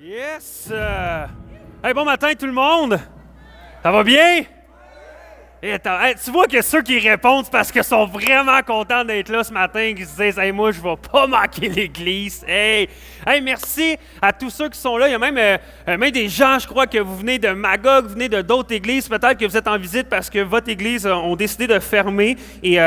Yes! Hey, bon matin tout le monde! Ça va bien? Hey, tu vois que ceux qui répondent, c'est parce qu'ils sont vraiment contents d'être là ce matin, qui se disent « Hey, moi, je vais pas manquer l'église! » Hey, merci à tous ceux qui sont là. Il y a même des gens, je crois, que vous venez de Magog, vous venez de d'autres églises. Peut-être que vous êtes en visite parce que votre église ont décidé de fermer et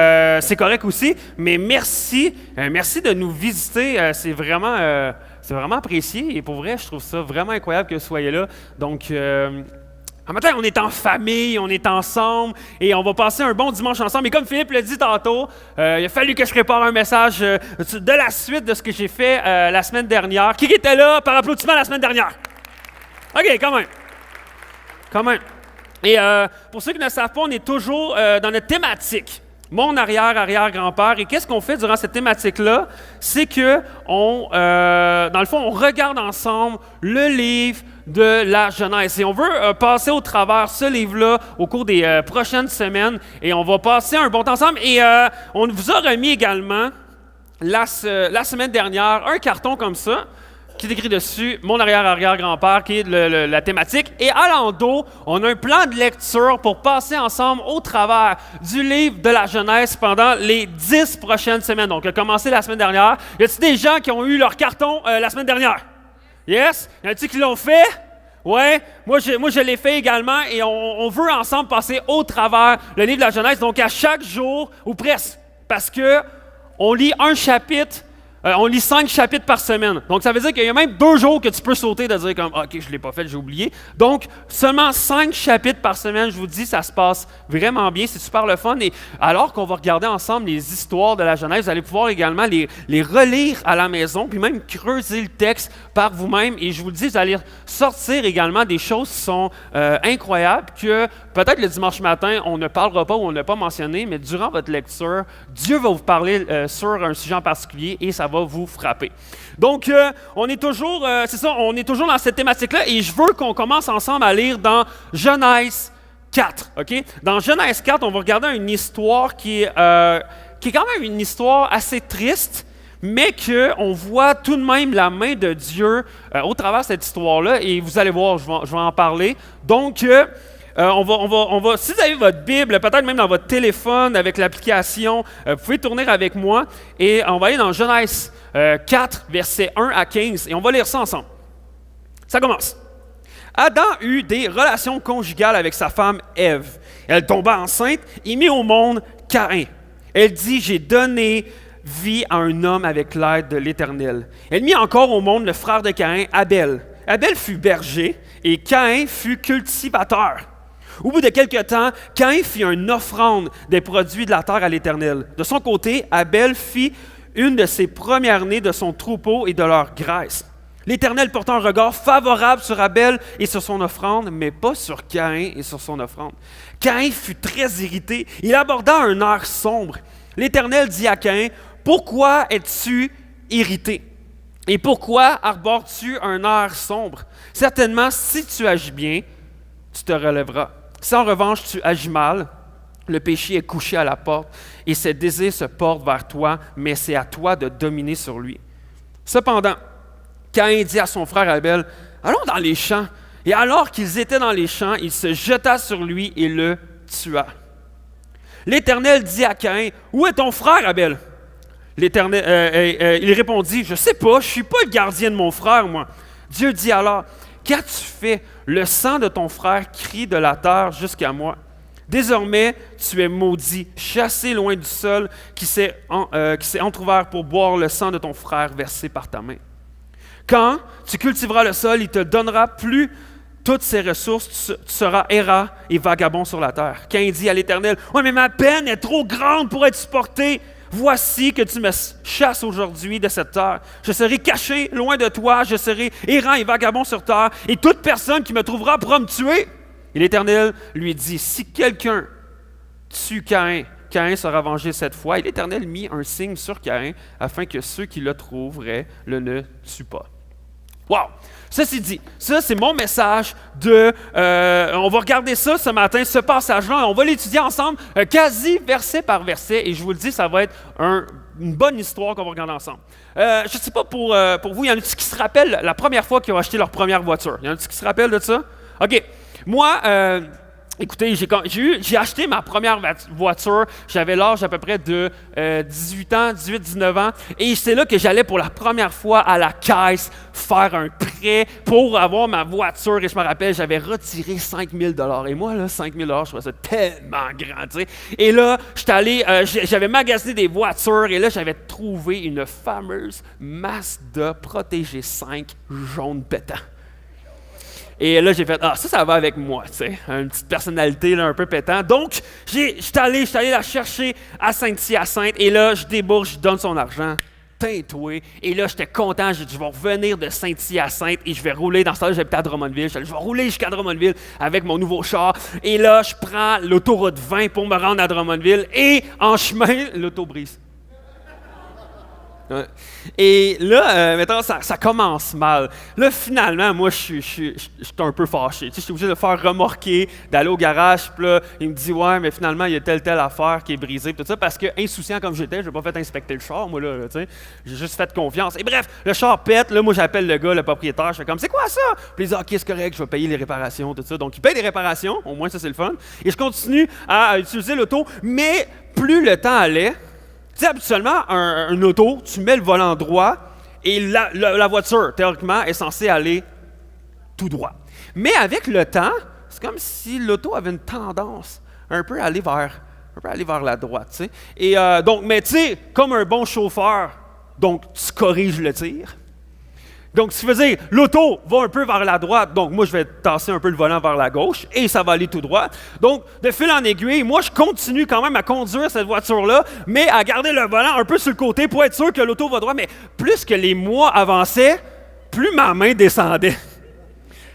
c'est correct aussi. Mais merci de nous visiter. C'est vraiment apprécié et pour vrai, je trouve ça vraiment incroyable que vous soyez là. Donc, un matin, on est en famille, on est ensemble et on va passer un bon dimanche ensemble. Et comme Philippe l'a dit tantôt, il a fallu que je prépare un message de la suite de ce que j'ai fait la semaine dernière. Qui était là par applaudissement la semaine dernière? OK, quand même. Et pour ceux qui ne le savent pas, on est toujours dans notre thématique. Mon arrière-grand-père. Et qu'est-ce qu'on fait durant cette thématique-là? C'est que, dans le fond, on regarde ensemble le livre de la Genèse. Et on veut passer au travers ce livre-là au cours des prochaines semaines. Et on va passer un bon temps ensemble. Et on vous a remis également, la semaine dernière, un carton comme ça, qui est écrit dessus « Mon arrière-grand-père », qui est la thématique. Et à l'endos, on a un plan de lecture pour passer ensemble au travers du livre de la Genèse pendant les 10 prochaines semaines. Donc, on a commencé la semaine dernière. Y a-t-il des gens qui ont eu leur carton la semaine dernière? Yes? Y en a-t-il qui l'ont fait? Ouais, moi je l'ai fait également et on veut ensemble passer au travers le livre de la Genèse. Donc, à chaque jour, ou presque, parce que on lit un chapitre. On lit 5 chapitres par semaine. Donc, ça veut dire qu'il y a même 2 jours que tu peux sauter de dire comme « OK, je ne l'ai pas fait, j'ai oublié. » Donc, seulement 5 chapitres par semaine, je vous dis, ça se passe vraiment bien. C'est super le fun. Et alors qu'on va regarder ensemble les histoires de la Genèse, vous allez pouvoir également les relire à la maison, puis même creuser le texte par vous-même. Et je vous le dis, vous allez sortir également des choses qui sont incroyables, que peut-être le dimanche matin, on ne parlera pas ou on n'a pas mentionné, mais durant votre lecture, Dieu va vous parler sur un sujet en particulier et ça va vous frapper. Donc, on est toujours dans cette thématique-là et je veux qu'on commence ensemble à lire dans Genèse 4. OK? Dans Genèse 4, on va regarder une histoire qui est quand même une histoire assez triste, mais qu'on voit tout de même la main de Dieu au travers de cette histoire-là et vous allez voir, je vais en parler. Donc, on va, si vous avez votre Bible, peut-être même dans votre téléphone avec l'application, vous pouvez tourner avec moi et on va aller dans Genèse 4, versets 1 à 15 et on va lire ça ensemble. Ça commence. Adam eut des relations conjugales avec sa femme Ève. Elle tomba enceinte et mit au monde Caïn. Elle dit « J'ai donné vie à un homme avec l'aide de l'Éternel. » Elle mit encore au monde le frère de Caïn, Abel. Abel fut berger et Caïn fut cultivateur. Au bout de quelque temps, Caïn fit une offrande des produits de la terre à l'Éternel. De son côté, Abel fit une de ses premières-nées de son troupeau et de leur graisse. L'Éternel porta un regard favorable sur Abel et sur son offrande, mais pas sur Caïn et sur son offrande. Caïn fut très irrité. Il aborda un air sombre. L'Éternel dit à Caïn, « Pourquoi es-tu irrité? Et pourquoi arbores-tu un air sombre? Certainement, si tu agis bien, tu te relèveras. Si en revanche tu agis mal, le péché est couché à la porte et ses désirs se portent vers toi, mais c'est à toi de dominer sur lui. » Cependant, Caïn dit à son frère Abel, « Allons dans les champs. » Et alors qu'ils étaient dans les champs, il se jeta sur lui et le tua. L'Éternel dit à Caïn, « Où est ton frère Abel? » Il répondit, « Je ne sais pas, je ne suis pas le gardien de mon frère, moi. » Dieu dit alors, « Qu'as-tu fait? Le sang de ton frère crie de la terre jusqu'à moi. Désormais, tu es maudit, chassé loin du sol qui s'est entrouvert pour boire le sang de ton frère versé par ta main. Quand tu cultiveras le sol, il te donnera plus toutes ses ressources, tu seras errant et vagabond sur la terre. » Caïn dit à l'Éternel, « Oui, mais ma peine est trop grande pour être supportée. Voici que tu me chasses aujourd'hui de cette terre. Je serai caché loin de toi, je serai errant et vagabond sur terre, et toute personne qui me trouvera pourra me tuer. » Et l'Éternel lui dit, « Si quelqu'un tue Caïn, Caïn sera vengé cette fois. » Et l'Éternel mit un signe sur Caïn, afin que ceux qui le trouveraient ne tuent pas. Wow! Ceci dit, ça c'est mon message on va regarder ça ce matin, ce passage-là, on va l'étudier ensemble, quasi verset par verset, et je vous le dis, ça va être un une bonne histoire qu'on va regarder ensemble. Je ne sais pas pour vous, il y en a qui se rappellent la première fois qu'ils ont acheté leur première voiture? Il y en a qui se rappellent de ça? OK. Moi, écoutez, j'ai acheté ma première voiture, j'avais l'âge à peu près de 18 ans, 18-19 ans, et c'est là que j'allais pour la première fois à la caisse faire un prêt pour avoir ma voiture, et je me rappelle, j'avais retiré 5 000 $. Et moi, là, 5 000 $, je trouvais ça tellement grand, tu sais. Et là, j'avais magasiné des voitures, et là, j'avais trouvé une fameuse Mazda Protégé 5 jaune pétant. Et là, j'ai fait, ça va avec moi, tu sais, une petite personnalité là, un peu pétant. Donc, j'étais allé la chercher à Saint-Hyacinthe, et là, je débourse, je donne son argent, teintoué, et là, j'étais content, je vais revenir de Saint-Hyacinthe, et je vais rouler, dans ce temps-là, j'habitais à Drummondville, je vais rouler jusqu'à Drummondville avec mon nouveau char, et là, je prends l'autoroute 20 pour me rendre à Drummondville, et en chemin, l'auto brise. Ouais. Et là, maintenant, ça commence mal. Là, finalement, moi, je suis un peu fâché. Tu sais, je suis obligé de le faire remorquer, d'aller au garage. Puis là, il me dit, ouais, mais finalement, il y a telle affaire qui est brisée. Tout ça, parce que, insouciant comme j'étais, je n'ai pas fait inspecter le char, moi, là, tu sais. J'ai juste fait confiance. Et bref, le char pète. Là, moi, j'appelle le gars, le propriétaire. Je fais comme, c'est quoi ça? Puis il dit, OK, c'est correct, je vais payer les réparations, tout ça. Donc, il paye les réparations. Au moins, ça, c'est le fun. Et je continue à utiliser l'auto. Mais plus le temps allait, tu sais, habituellement, un auto, tu mets le volant droit et la voiture, théoriquement, est censée aller tout droit. Mais avec le temps, c'est comme si l'auto avait une tendance un peu à aller vers la droite, tu sais. Et donc, mais tu sais, comme un bon chauffeur, donc tu corriges le tir. Donc, ce qui veut dire, l'auto va un peu vers la droite, donc moi, je vais tasser un peu le volant vers la gauche, et ça va aller tout droit. Donc, de fil en aiguille, moi, je continue quand même à conduire cette voiture-là, mais à garder le volant un peu sur le côté pour être sûr que l'auto va droit. Mais plus que les mois avançaient, plus ma main descendait.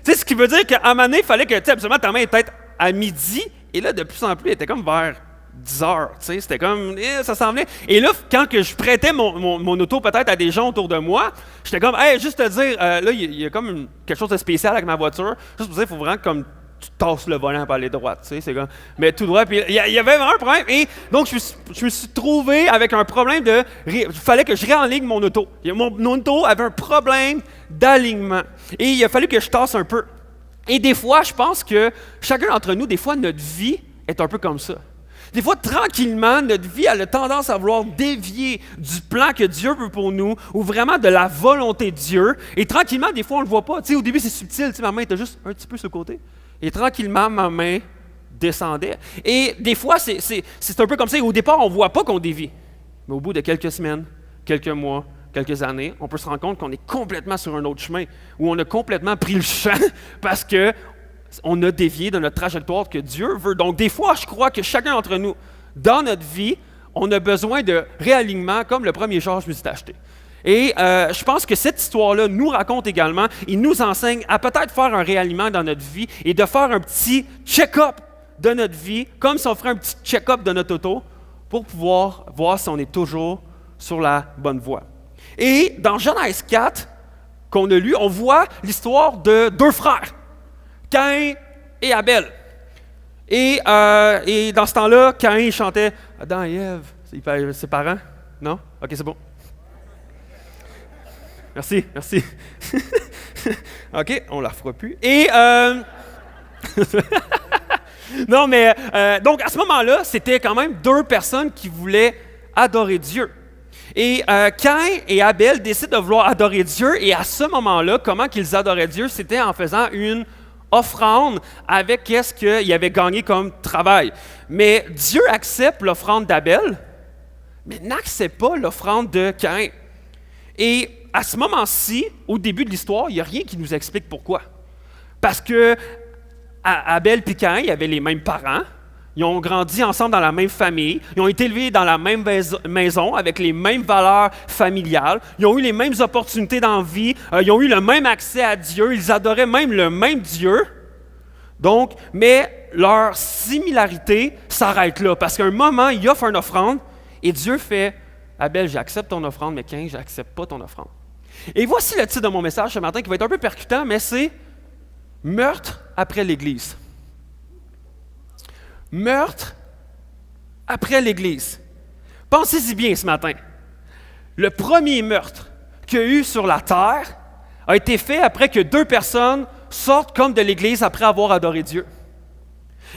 Tu sais, ce qui veut dire qu'à un moment donné, il fallait que, tu sais, absolument, ta main était à midi, et là, de plus en plus, elle était comme vers 10 heures, tu sais, c'était comme, ça s'en venait. Et là, quand que je prêtais mon auto peut-être à des gens autour de moi, j'étais comme, hey, juste te dire, là, il y a comme quelque chose de spécial avec ma voiture, juste pour dire, il faut vraiment comme tu tasses le volant pour aller droite, tu sais, c'est comme, mais tout droit, puis il y avait vraiment un problème, et donc je me suis trouvé avec un problème il fallait que je réaligne mon auto. Mon auto avait un problème d'alignement, et il a fallu que je tasse un peu. Et des fois, je pense que chacun d'entre nous, des fois, notre vie est un peu comme ça. Des fois, tranquillement, notre vie a tendance à vouloir dévier du plan que Dieu veut pour nous, ou vraiment de la volonté de Dieu. Et tranquillement, des fois, on ne le voit pas. Tu sais, au début, c'est subtil. Tu sais, ma main était juste un petit peu sur le côté. Et tranquillement, ma main descendait. Et des fois, c'est un peu comme ça. Au départ, on ne voit pas qu'on dévie. Mais au bout de quelques semaines, quelques mois, quelques années, on peut se rendre compte qu'on est complètement sur un autre chemin, où on a complètement pris le champ parce que on a dévié de notre trajectoire que Dieu veut. Donc, des fois, je crois que chacun d'entre nous, dans notre vie, on a besoin de réalignement, comme le premier char que je me suis acheté. Et je pense que cette histoire-là nous raconte également, il nous enseigne à peut-être faire un réalignement dans notre vie et de faire un petit check-up de notre vie, comme si on ferait un petit check-up de notre auto, pour pouvoir voir si on est toujours sur la bonne voie. Et dans Genèse 4, qu'on a lu, on voit l'histoire de deux frères, Caïn et Abel. Et dans ce temps-là, Caïn chantait « Adam et Ève », ses parents. Non? OK, c'est bon. Merci. OK, on ne la refera plus. Et, non, mais, donc à ce moment-là, c'était quand même deux personnes qui voulaient adorer Dieu. Et Caïn et Abel décident de vouloir adorer Dieu, et à ce moment-là, comment qu'ils adoraient Dieu, c'était en faisant une offrande avec ce qu'il avait gagné comme travail. Mais Dieu accepte l'offrande d'Abel, mais n'accepte pas l'offrande de Caïn. Et à ce moment-ci, au début de l'histoire, il n'y a rien qui nous explique pourquoi. Parce que Abel et Caïn, ils avaient les mêmes parents, ils ont grandi ensemble dans la même famille, ils ont été élevés dans la même maison avec les mêmes valeurs familiales, ils ont eu les mêmes opportunités dans la vie, ils ont eu le même accès à Dieu, ils adoraient même le même Dieu. Donc, mais leur similarité s'arrête là, parce qu'à un moment, il offre une offrande et Dieu fait « Abel, j'accepte ton offrande, mais Caïn, j'accepte pas ton offrande. » Et voici le titre de mon message ce matin qui va être un peu percutant, mais c'est « Meurtre après l'Église ». Meurtre après l'Église. Pensez-y bien ce matin. le premier meurtre qu'il y a eu sur la terre a été fait après que 2 personnes sortent comme de l'Église après avoir adoré Dieu.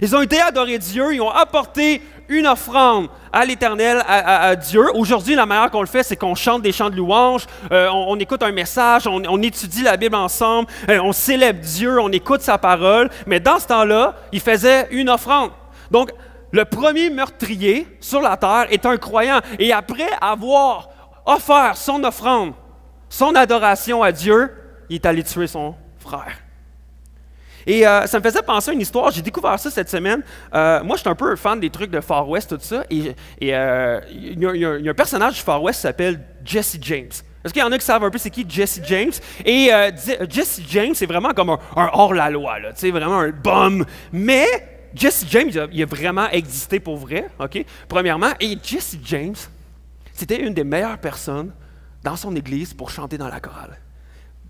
Ils ont été adorer Dieu, ils ont apporté une offrande à l'Éternel, à Dieu. Aujourd'hui, la manière qu'on le fait, c'est qu'on chante des chants de louange, on écoute un message, on étudie la Bible ensemble, on célèbre Dieu, on écoute sa parole. Mais dans ce temps-là, ils faisaient une offrande. Donc, le premier meurtrier sur la terre est un croyant. Et après avoir offert son offrande, son adoration à Dieu, il est allé tuer son frère. Et ça me faisait penser à une histoire, j'ai découvert ça cette semaine. Moi, je suis un peu un fan des trucs de Far West, tout ça. Et il y a un personnage du Far West qui s'appelle Jesse James. Est-ce qu'il y en a qui savent un peu c'est qui Jesse James? Et Jesse James, c'est vraiment comme un hors-la-loi, là, vraiment un bum. Mais Jesse James, il a vraiment existé pour vrai, OK? Premièrement. Et Jesse James, c'était une des meilleures personnes dans son église pour chanter dans la chorale.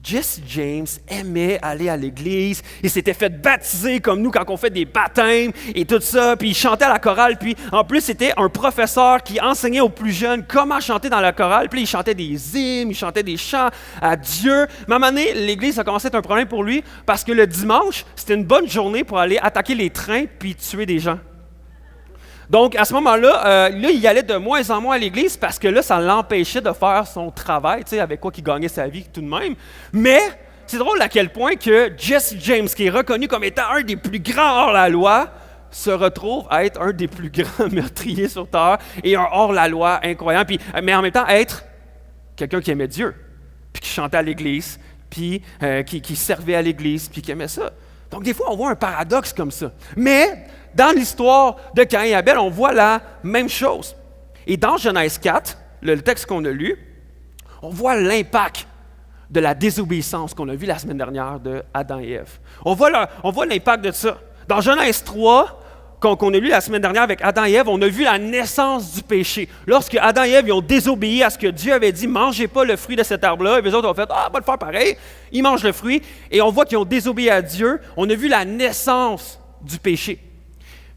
Jesse James aimait aller à l'église, il s'était fait baptiser comme nous quand on fait des baptêmes et tout ça, puis il chantait à la chorale, puis en plus c'était un professeur qui enseignait aux plus jeunes comment chanter dans la chorale, puis il chantait des hymnes, il chantait des chants à Dieu. Mais à un moment donné, l'église a commencé à être un problème pour lui parce que le dimanche, c'était une bonne journée pour aller attaquer les trains puis tuer des gens. Donc, à ce moment-là, il allait de moins en moins à l'église parce que là, ça l'empêchait de faire son travail, avec quoi il gagnait sa vie tout de même. Mais c'est drôle à quel point que Jesse James, qui est reconnu comme étant un des plus grands hors-la-loi, se retrouve à être un des plus grands meurtriers sur terre et un hors-la-loi incroyable, mais en même temps être quelqu'un qui aimait Dieu, puis qui chantait à l'église, puis qui servait à l'église, puis qui aimait ça. Donc, des fois, on voit un paradoxe comme ça. Mais dans l'histoire de Caïn et Abel, on voit la même chose. Et dans Genèse 4, le texte qu'on a lu, on voit l'impact de la désobéissance qu'on a vu la semaine dernière de Adam et Ève. On voit l'impact de ça. Dans Genèse 3, qu'on a lu la semaine dernière avec Adam et Ève, on a vu la naissance du péché. Lorsque Adam et Ève ils ont désobéi à ce que Dieu avait dit, « Mangez pas le fruit de cet arbre-là », et les autres ont fait « Ah, on va le faire pareil ». Ils mangent le fruit, et on voit qu'ils ont désobéi à Dieu. On a vu la naissance du péché.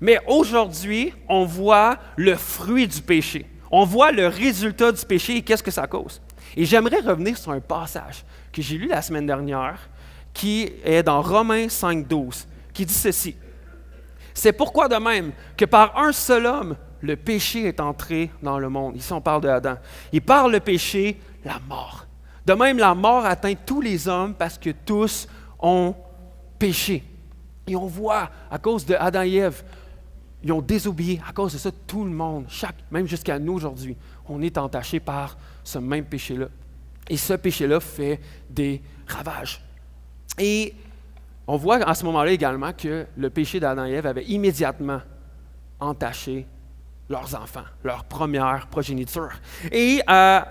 Mais aujourd'hui, on voit le fruit du péché. On voit le résultat du péché et qu'est-ce que ça cause. Et j'aimerais revenir sur un passage que j'ai lu la semaine dernière, qui est dans Romains 5,12, qui dit ceci. « C'est pourquoi de même que par un seul homme, le péché est entré dans le monde. » Ici, on parle de Adam. Et par le péché, la mort. De même, la mort atteint tous les hommes parce que tous ont péché. Et on voit, à cause de Adam et Ève, ils ont désobéi. À cause de ça, tout le monde, même jusqu'à nous aujourd'hui, on est entaché par ce même péché-là. Et ce péché-là fait des ravages. Et on voit à ce moment-là également que le péché d'Adam et Ève avait immédiatement entaché leurs enfants, leur première progéniture. Et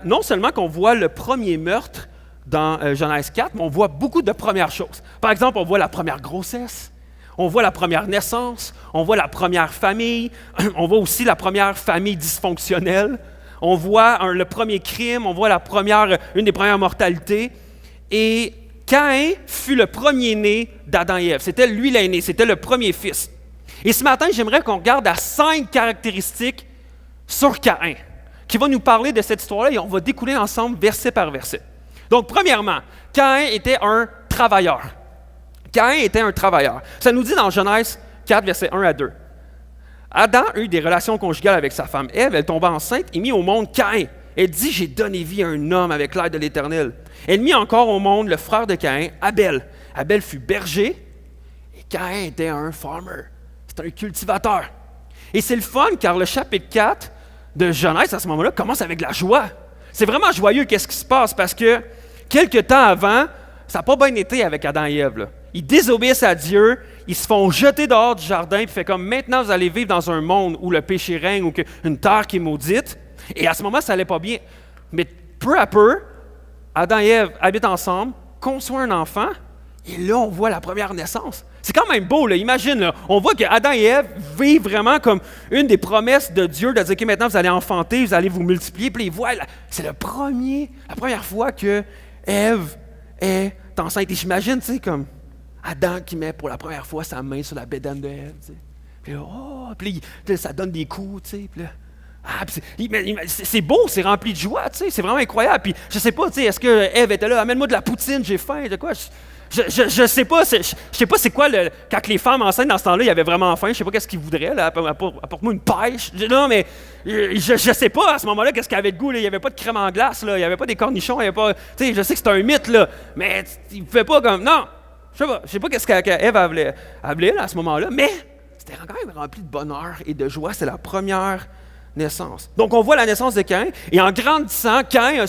non seulement qu'on voit le premier meurtre dans Genèse 4, mais on voit beaucoup de premières choses. Par exemple, on voit la première grossesse. On voit la première naissance, on voit la première famille, on voit aussi la première famille dysfonctionnelle, on voit le premier crime, on voit une des premières mortalités. Et Caïn fut le premier-né d'Adam et Ève. C'était lui l'aîné, c'était le premier fils. Et ce matin, j'aimerais qu'on regarde à 5 caractéristiques sur Caïn, qui vont nous parler de cette histoire-là et on va découler ensemble verset par verset. Donc, premièrement, Caïn était un travailleur. Caïn était un travailleur. Ça nous dit dans Genèse 4, versets 1 à 2. Adam eut des relations conjugales avec sa femme Ève, elle tomba enceinte et mit au monde Caïn. Elle dit, « J'ai donné vie à un homme avec l'aide de l'Éternel. » Elle mit encore au monde le frère de Caïn, Abel. Abel fut berger et Caïn était un farmer. C'est un cultivateur. Et c'est le fun car le chapitre 4 de Genèse, à ce moment-là, commence avec la joie. C'est vraiment joyeux qu'est-ce qui se passe parce que quelque temps avant, ça n'a pas bien été avec Adam et Ève, là. Ils désobéissent à Dieu, ils se font jeter dehors du jardin, puis fait comme maintenant vous allez vivre dans un monde où le péché règne ou une terre qui est maudite. Et à ce moment, ça n'allait pas bien. Mais peu à peu, Adam et Ève habitent ensemble, conçoivent un enfant, et là, on voit la première naissance. C'est quand même beau, là. Imagine, là, on voit que Adam et Ève vivent vraiment comme une des promesses de Dieu de dire, OK, maintenant vous allez enfanter, vous allez vous multiplier, puis ils voient, c'est la première fois que Ève est enceinte. Et j'imagine, tu sais, comme Adam qui met pour la première fois sa main sur la bédaine de Ève, tu sais. Puis là, puis ça donne des coups, tu sais. Puis là, Ah, c'est beau, c'est rempli de joie, tu sais, c'est vraiment incroyable. Puis je sais pas, tu sais, est-ce que Ève était là, amène-moi de la poutine, j'ai faim, de quoi? Je sais pas, je sais pas c'est quoi quand les femmes enceintes dans ce temps-là, il y avait vraiment faim, je sais pas qu'est-ce qu'ils voudraient, là, apporte-moi une pêche. Non, mais je sais pas à ce moment-là qu'est-ce qu'il y avait de goût, là. Il y avait pas de crème en glace, là, il y avait pas des cornichons, il y avait pas, tu sais, je sais que c'est un mythe, là, mais il fait pas comme, non, je sais pas qu'est-ce qu'Ève voulait là, à ce moment-là, mais c'était quand même rempli de bonheur et de joie, c'est la première naissance. Donc on voit la naissance de Caïn, et en grandissant, Caïn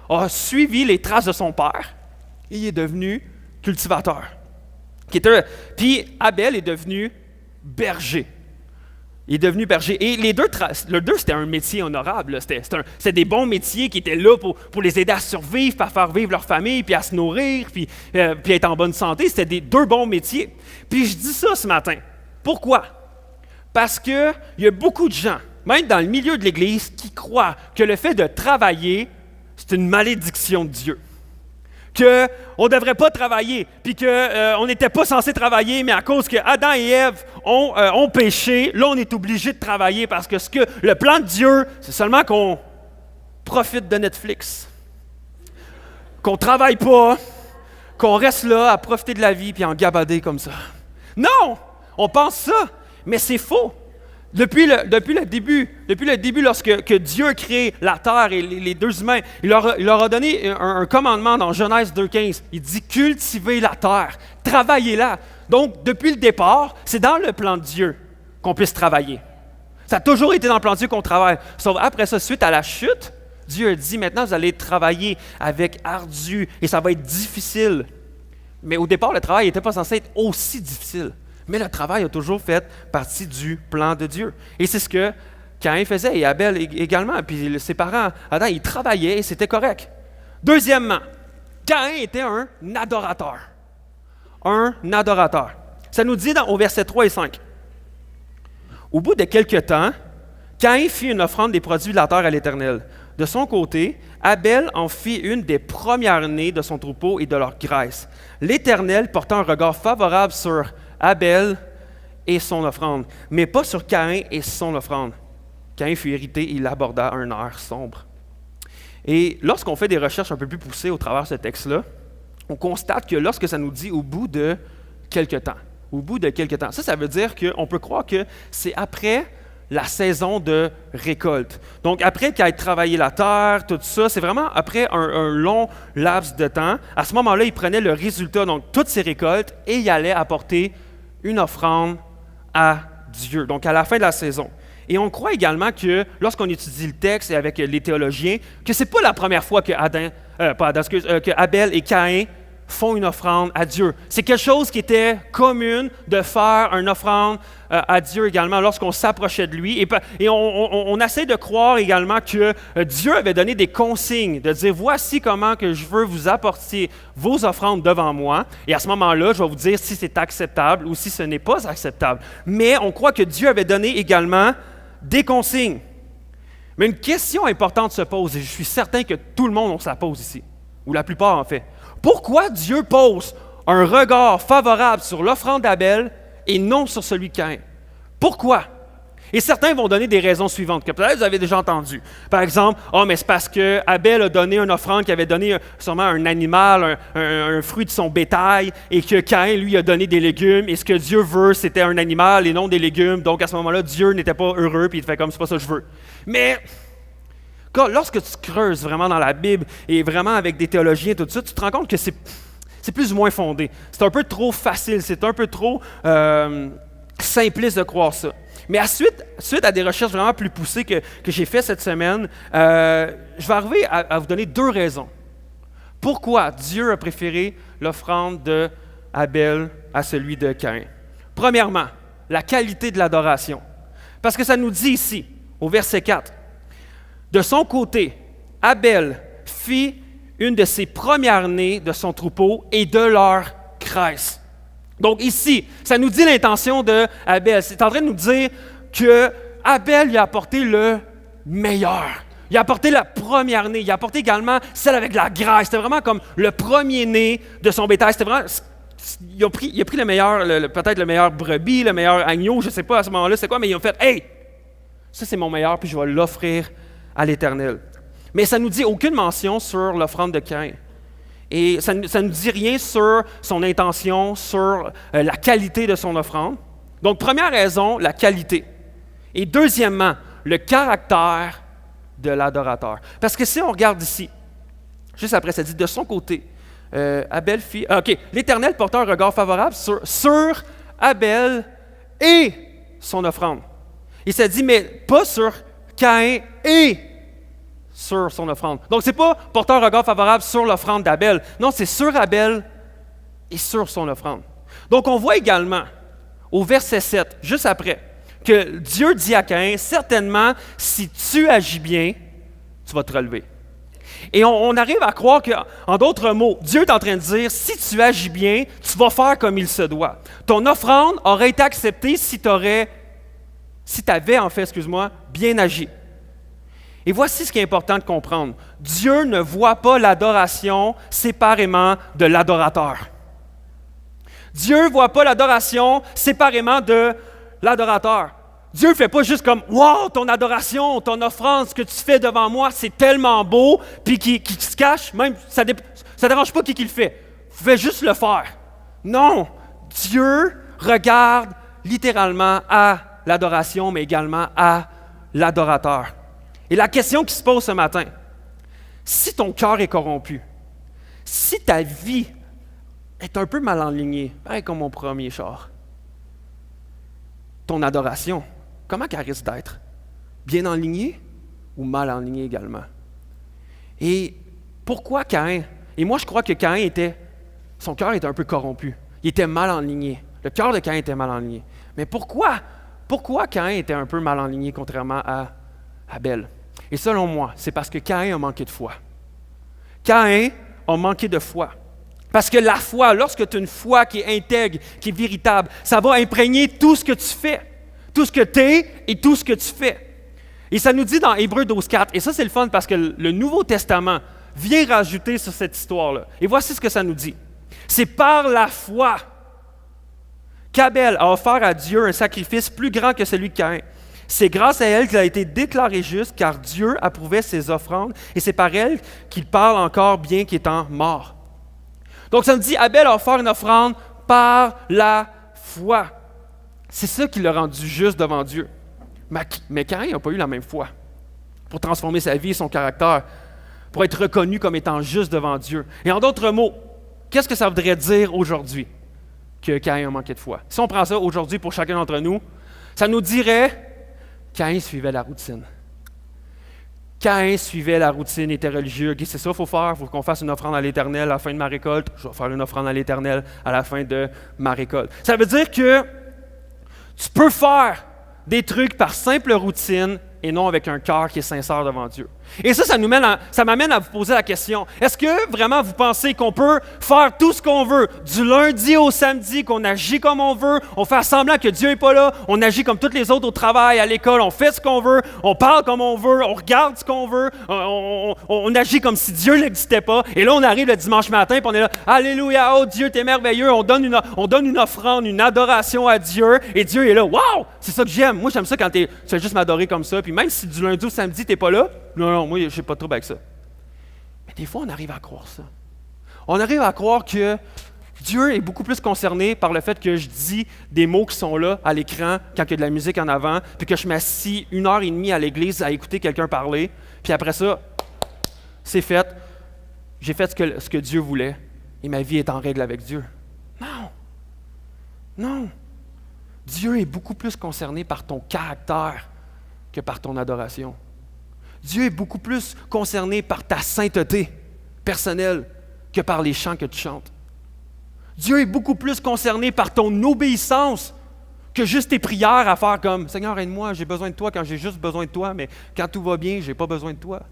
a suivi les traces de son père, et il est devenu cultivateur. Puis Abel est devenu berger. Il est devenu berger. Et les deux, c'était un métier honorable. C'était des bons métiers qui étaient là pour les aider à survivre, puis à faire vivre leur famille, puis à se nourrir, puis être en bonne santé. C'était deux bons métiers. Puis je dis ça ce matin. Pourquoi? Parce qu'il y a beaucoup de gens, même dans le milieu de l'Église, qui croient que le fait de travailler, c'est une malédiction de Dieu. Qu'on ne devrait pas travailler, puis qu'on n'était pas censé travailler, mais à cause que Adam et Ève ont péché, là, on est obligé de travailler parce que le plan de Dieu, c'est seulement qu'on profite de Netflix, qu'on ne travaille pas, qu'on reste là à profiter de la vie puis en gabader comme ça. Non! On pense ça, mais c'est faux. Depuis le début, lorsque Dieu a créé la terre et les deux humains, il leur a donné un commandement dans Genèse 2,15. Il dit « Cultivez la terre, travaillez-la ». Donc, depuis le départ, c'est dans le plan de Dieu qu'on puisse travailler. Ça a toujours été dans le plan de Dieu qu'on travaille. Sauf après ça, suite à la chute, Dieu a dit « Maintenant, vous allez travailler avec ardu et ça va être difficile ». Mais au départ, le travail n'était pas censé être aussi difficile. Mais le travail a toujours fait partie du plan de Dieu. Et c'est ce que Caïn faisait, et Abel également. Puis ses parents, Adam, ils travaillaient et c'était correct. Deuxièmement, Caïn était un adorateur. Un adorateur. Ça nous dit au verset 3 et 5. Au bout de quelque temps, Caïn fit une offrande des produits de la terre à l'Éternel. De son côté, Abel en fit une des premières-nées de son troupeau et de leur graisse. L'Éternel porta un regard favorable sur Abel et son offrande, mais pas sur Caïn et son offrande. Caïn fut irrité, il aborda un air sombre. Et lorsqu'on fait des recherches un peu plus poussées au travers de ce texte-là, on constate que lorsque ça nous dit au bout de quelque temps, ça veut dire qu'on peut croire que c'est après la saison de récolte. Donc, après qu'il ait travaillé la terre, tout ça, c'est vraiment après un long laps de temps. À ce moment-là, il prenait le résultat, donc toutes ses récoltes, et il allait apporter une offrande à Dieu, donc à la fin de la saison. Et on croit également que, lorsqu'on étudie le texte et avec les théologiens, que ce n'est pas la première fois que Abel et Caïn font une offrande à Dieu. C'est quelque chose qui était commun de faire une offrande à Dieu également lorsqu'on s'approchait de lui. Et on essaie de croire également que Dieu avait donné des consignes, de dire « Voici comment que je veux vous apporter vos offrandes devant moi. » Et à ce moment-là, je vais vous dire si c'est acceptable ou si ce n'est pas acceptable. Mais on croit que Dieu avait donné également des consignes. Mais une question importante se pose, et je suis certain que tout le monde on se la pose ici, ou la plupart en fait. Pourquoi Dieu pose un regard favorable sur l'offrande d'Abel et non sur celui de Caïn? Pourquoi? Et certains vont donner des raisons suivantes, que peut-être vous avez déjà entendues. Par exemple, mais c'est parce que Abel a donné une offrande qui avait donné sûrement un animal, un fruit de son bétail, et que Caïn, lui, a donné des légumes, et ce que Dieu veut, c'était un animal et non des légumes. Donc, à ce moment-là, Dieu n'était pas heureux, puis il fait comme, c'est pas ça que je veux. Mais lorsque tu creuses vraiment dans la Bible et vraiment avec des théologiens et tout ça, tu te rends compte que c'est plus ou moins fondé. C'est un peu trop facile, c'est un peu trop simpliste de croire ça. Mais suite à des recherches vraiment plus poussées que j'ai faites cette semaine, je vais arriver à vous donner deux raisons. Pourquoi Dieu a préféré l'offrande d'Abel à celui de Caïn? Premièrement, la qualité de l'adoration. Parce que ça nous dit ici, au verset 4, de son côté, Abel fit une de ses premières-nées de son troupeau et de leur graisse. Donc ici, ça nous dit l'intention d'Abel. C'est en train de nous dire que Abel lui a apporté le meilleur. Il a apporté la première-née. Il a apporté également celle avec la graisse. C'était vraiment comme le premier-né de son bétail. C'était vraiment... Il a pris le meilleur, peut-être le meilleur brebis, le meilleur agneau, je ne sais pas à ce moment-là c'est quoi, mais ils ont fait « Hey! Ça, c'est mon meilleur, puis je vais l'offrir à l'Éternel. Mais ça ne nous dit aucune mention sur l'offrande de Caïn. Et ça ne nous dit rien sur son intention, sur la qualité de son offrande. Donc, première raison, la qualité. Et deuxièmement, le caractère de l'adorateur. Parce que si on regarde ici, juste après, ça dit de son côté, Abel fit... l'Éternel porta un regard favorable sur Abel et son offrande. Il s'est dit, mais pas sur Caïn et sur son offrande. Donc, ce n'est pas porter un regard favorable sur l'offrande d'Abel. Non, c'est sur Abel et sur son offrande. Donc, on voit également, au verset 7, juste après, que Dieu dit à Caïn, certainement, si tu agis bien, tu vas te relever. Et on arrive à croire qu'en d'autres mots, Dieu est en train de dire, si tu agis bien, tu vas faire comme il se doit. Ton offrande aurait été acceptée si tu avais, bien agi. Et voici ce qui est important de comprendre. Dieu ne voit pas l'adoration séparément de l'adorateur. Dieu ne voit pas l'adoration séparément de l'adorateur. Dieu ne fait pas juste comme « Wow, ton adoration, ton offrande, ce que tu fais devant moi, c'est tellement beau, puis qui se cache, même ça ne dérange pas qui le fait. Fais juste le faire. » Non, Dieu regarde littéralement à l'adoration, mais également à l'adorateur. Et la question qui se pose ce matin, si ton cœur est corrompu, si ta vie est un peu mal enlignée, pareil comme mon premier char, ton adoration, comment qu'elle risque d'être? Bien enlignée ou mal enlignée également? Et pourquoi Caïn? Et moi, je crois que Caïn son cœur était un peu corrompu. Il était mal enligné. Le cœur de Caïn était mal enligné. Mais pourquoi Caïn était un peu mal enligné contrairement à Abel? Et selon moi, c'est parce que Caïn a manqué de foi. Caïn a manqué de foi. Parce que la foi, lorsque tu as une foi qui est intègre, qui est véritable, ça va imprégner tout ce que tu fais, tout ce que tu es et tout ce que tu fais. Et ça nous dit dans Hébreux 12.4, et ça c'est le fun parce que le Nouveau Testament vient rajouter sur cette histoire-là. Et voici ce que ça nous dit. C'est par la foi qu'Abel a offert à Dieu un sacrifice plus grand que celui de Caïn. C'est grâce à elle qu'il a été déclaré juste, car Dieu approuvait ses offrandes, et c'est par elle qu'il parle encore bien qu'étant mort. Donc ça nous dit, Abel a offert une offrande par la foi. C'est ça qui l'a rendu juste devant Dieu. Mais Caïn n'a pas eu la même foi pour transformer sa vie et son caractère, pour être reconnu comme étant juste devant Dieu. Et en d'autres mots, qu'est-ce que ça voudrait dire aujourd'hui que Caïn a manqué de foi? Si on prend ça aujourd'hui pour chacun d'entre nous, ça nous dirait Caïn suivait la routine. Caïn suivait la routine, était religieux. Okay, c'est ça qu'il faut faire, il faut qu'on fasse une offrande à l'Éternel à la fin de ma récolte. Je vais faire une offrande à l'Éternel à la fin de ma récolte. Ça veut dire que tu peux faire des trucs par simple routine et non avec un cœur qui est sincère devant Dieu. Et ça m'amène à vous poser la question, est-ce que vraiment vous pensez qu'on peut faire tout ce qu'on veut, du lundi au samedi, qu'on agit comme on veut, on fait semblant que Dieu n'est pas là, on agit comme tous les autres au travail, à l'école, on fait ce qu'on veut, on parle comme on veut, on regarde ce qu'on veut, on agit comme si Dieu n'existait pas, et là on arrive le dimanche matin, puis on est là, Alléluia, oh Dieu, t'es merveilleux, on donne une offrande, une adoration à Dieu, et Dieu est là, wow, c'est ça que j'aime, moi j'aime ça quand tu fais juste m'adorer comme ça, puis même si du lundi au samedi t'es pas là, non, moi, je n'ai pas de trouble avec ça. Mais des fois, on arrive à croire ça. On arrive à croire que Dieu est beaucoup plus concerné par le fait que je dis des mots qui sont là à l'écran quand il y a de la musique en avant, puis que je m'assis 1h30 à l'église à écouter quelqu'un parler, puis après ça, c'est fait. J'ai fait ce que Dieu voulait, et ma vie est en règle avec Dieu. Non. Dieu est beaucoup plus concerné par ton caractère que par ton adoration. Dieu est beaucoup plus concerné par ta sainteté personnelle que par les chants que tu chantes. Dieu est beaucoup plus concerné par ton obéissance que juste tes prières à faire comme « Seigneur, aide-moi, j'ai besoin de toi quand j'ai juste besoin de toi, mais quand tout va bien, je n'ai pas besoin de toi. »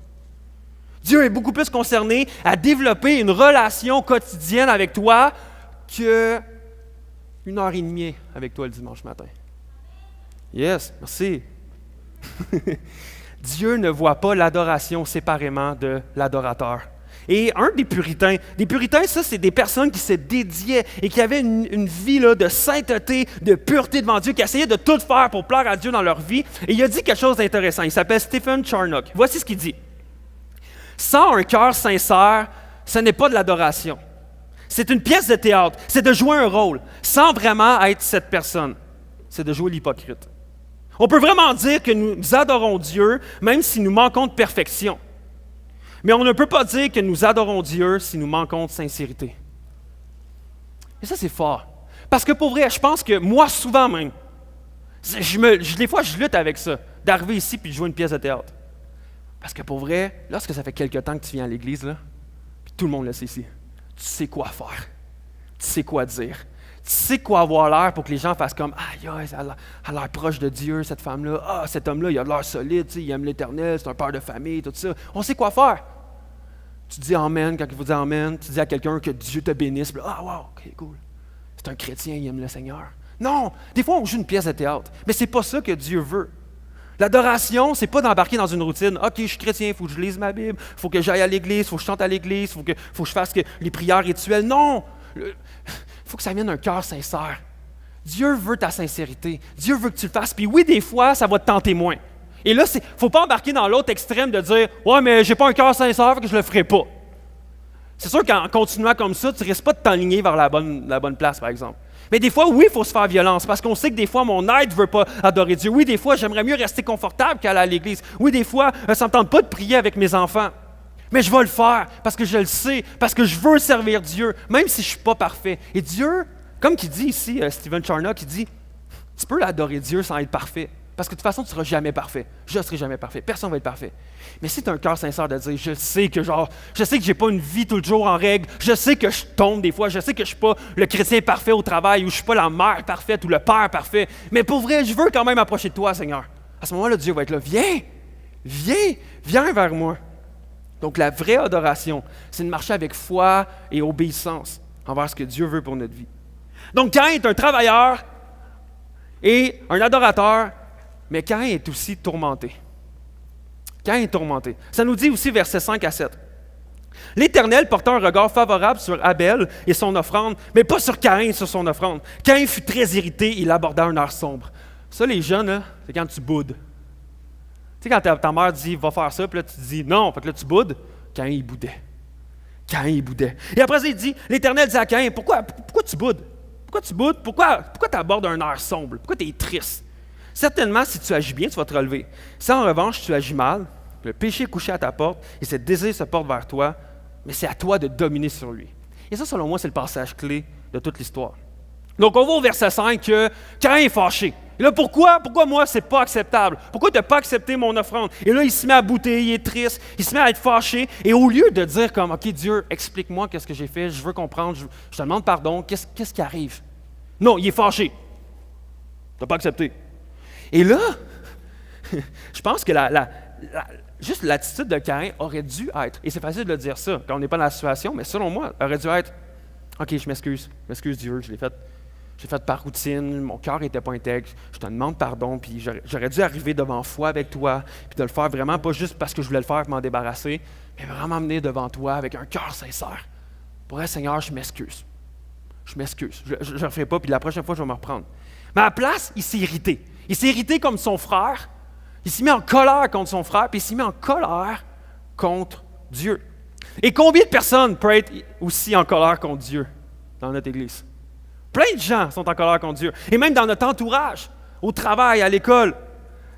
Dieu est beaucoup plus concerné à développer une relation quotidienne avec toi que 1h30 avec toi le dimanche matin. Yes, merci. Dieu ne voit pas l'adoration séparément de l'adorateur. Et un des puritains, ça, c'est des personnes qui se dédiaient et qui avaient une vie là, de sainteté, de pureté devant Dieu, qui essayaient de tout faire pour plaire à Dieu dans leur vie. Et il a dit quelque chose d'intéressant. Il s'appelle Stephen Charnock. Voici ce qu'il dit. Sans un cœur sincère, ce n'est pas de l'adoration. C'est une pièce de théâtre. C'est de jouer un rôle, sans vraiment être cette personne. C'est de jouer l'hypocrite. On peut vraiment dire que nous adorons Dieu, même si nous manquons de perfection. Mais on ne peut pas dire que nous adorons Dieu si nous manquons de sincérité. Et ça, c'est fort. Parce que pour vrai, je pense que moi, souvent même, des fois, je lutte avec ça, d'arriver ici puis de jouer une pièce de théâtre. Parce que pour vrai, lorsque ça fait quelque temps que tu viens à l'église, là, puis tout le monde le sait ici, tu sais quoi faire, tu sais quoi dire, tu sais quoi avoir l'air pour que les gens fassent comme « Aïe, elle a l'air proche de Dieu, cette femme-là. Ah, cet homme-là, il a l'air solide, il aime l'Éternel, c'est un père de famille, tout ça. » On sait quoi faire. Tu dis Amen quand il faut dire Amen. Tu dis à quelqu'un que Dieu te bénisse. Puis, ah, wow, ok, cool. C'est un chrétien, il aime le Seigneur. Non, des fois, on joue une pièce de théâtre. Mais c'est pas ça que Dieu veut. L'adoration, c'est pas d'embarquer dans une routine. Ok, je suis chrétien, il faut que je lise ma Bible, il faut que j'aille à l'église, il faut que je chante à l'église, il faut que je fasse les prières rituelles. Non! Il faut que ça vienne d'un cœur sincère. Dieu veut ta sincérité. Dieu veut que tu le fasses. Puis oui, des fois, ça va te tenter moins. Et là, il ne faut pas embarquer dans l'autre extrême de dire « Ouais, mais j'ai pas un cœur sincère, que je le ferai pas. » C'est sûr qu'en continuant comme ça, tu ne risques pas de t'enligner vers la bonne place, par exemple. Mais des fois, oui, il faut se faire violence, parce qu'on sait que des fois, mon aide ne veut pas adorer Dieu. Oui, des fois, j'aimerais mieux rester confortable qu'aller à l'église. Oui, des fois, ça ne me tente pas de prier avec mes enfants. Mais je vais le faire, parce que je le sais, parce que je veux servir Dieu, même si je ne suis pas parfait. Et Dieu, comme il dit ici, Stephen Charnock, il dit « Tu peux adorer Dieu sans être parfait. » Parce que de toute façon, tu ne seras jamais parfait. Je ne serai jamais parfait. Personne ne va être parfait. Mais si tu as un cœur sincère de dire, je sais que je n'ai pas une vie tout le jour en règle, je sais que je tombe des fois, je sais que je ne suis pas le chrétien parfait au travail, ou je ne suis pas la mère parfaite ou le père parfait, mais pour vrai, je veux quand même approcher de toi, Seigneur. À ce moment-là, Dieu va être là. Viens vers moi. Donc la vraie adoration, c'est de marcher avec foi et obéissance envers ce que Dieu veut pour notre vie. Donc Caïn est un travailleur et un adorateur, mais Caïn est aussi tourmenté. Caïn est tourmenté. Ça nous dit aussi, versets 5 à 7. L'Éternel porta un regard favorable sur Abel et son offrande, mais pas sur Caïn et sur son offrande. Caïn fut très irrité, il aborda un air sombre. Ça, les jeunes, là, c'est quand tu boudes. Tu sais, quand ta mère dit « va faire ça », puis là, tu dis « non », fait que là, tu boudes. Caïn, il boudait. Et après ça, il dit, l'Éternel dit à Caïn, pourquoi tu boudes? Pourquoi tu boudes? Pourquoi tu abordes un air sombre? Pourquoi tu es triste? Certainement, si tu agis bien, tu vas te relever. Si en revanche, tu agis mal, le péché est couché à ta porte et ce désir se porte vers toi, mais c'est à toi de dominer sur lui. Et ça, selon moi, c'est le passage clé de toute l'histoire. Donc, on va au verset 5 que Caïn est fâché. Et là, pourquoi moi, c'est pas acceptable? Pourquoi tu n'as pas accepté mon offrande? Et là, il se met à bouder, il est triste, il se met à être fâché. Et au lieu de dire comme, OK, Dieu, explique-moi qu'est-ce que j'ai fait, je veux comprendre, je te demande pardon, qu'est-ce qui arrive? Non, il est fâché. Tu n'as pas accepté. Et là, je pense que juste l'attitude de Caïn aurait dû être, et c'est facile de dire ça quand on n'est pas dans la situation, mais selon moi, aurait dû être, OK, je m'excuse Dieu, je l'ai fait par routine, mon cœur n'était pas intègre, je te demande pardon, puis j'aurais dû arriver devant foi avec toi, puis de le faire vraiment pas juste parce que je voulais le faire pour m'en débarrasser, mais vraiment venir devant toi avec un cœur sincère. Pour vrai, Seigneur, je m'excuse, je ne le ferai pas, puis la prochaine fois, je vais me reprendre. Mais à la place, il s'est irrité. Il s'est irrité comme son frère, il s'est mis en colère contre son frère, puis il s'est mis en colère contre Dieu. Et combien de personnes peuvent être aussi en colère contre Dieu dans notre Église? Plein de gens sont en colère contre Dieu. Et même dans notre entourage, au travail, à l'école.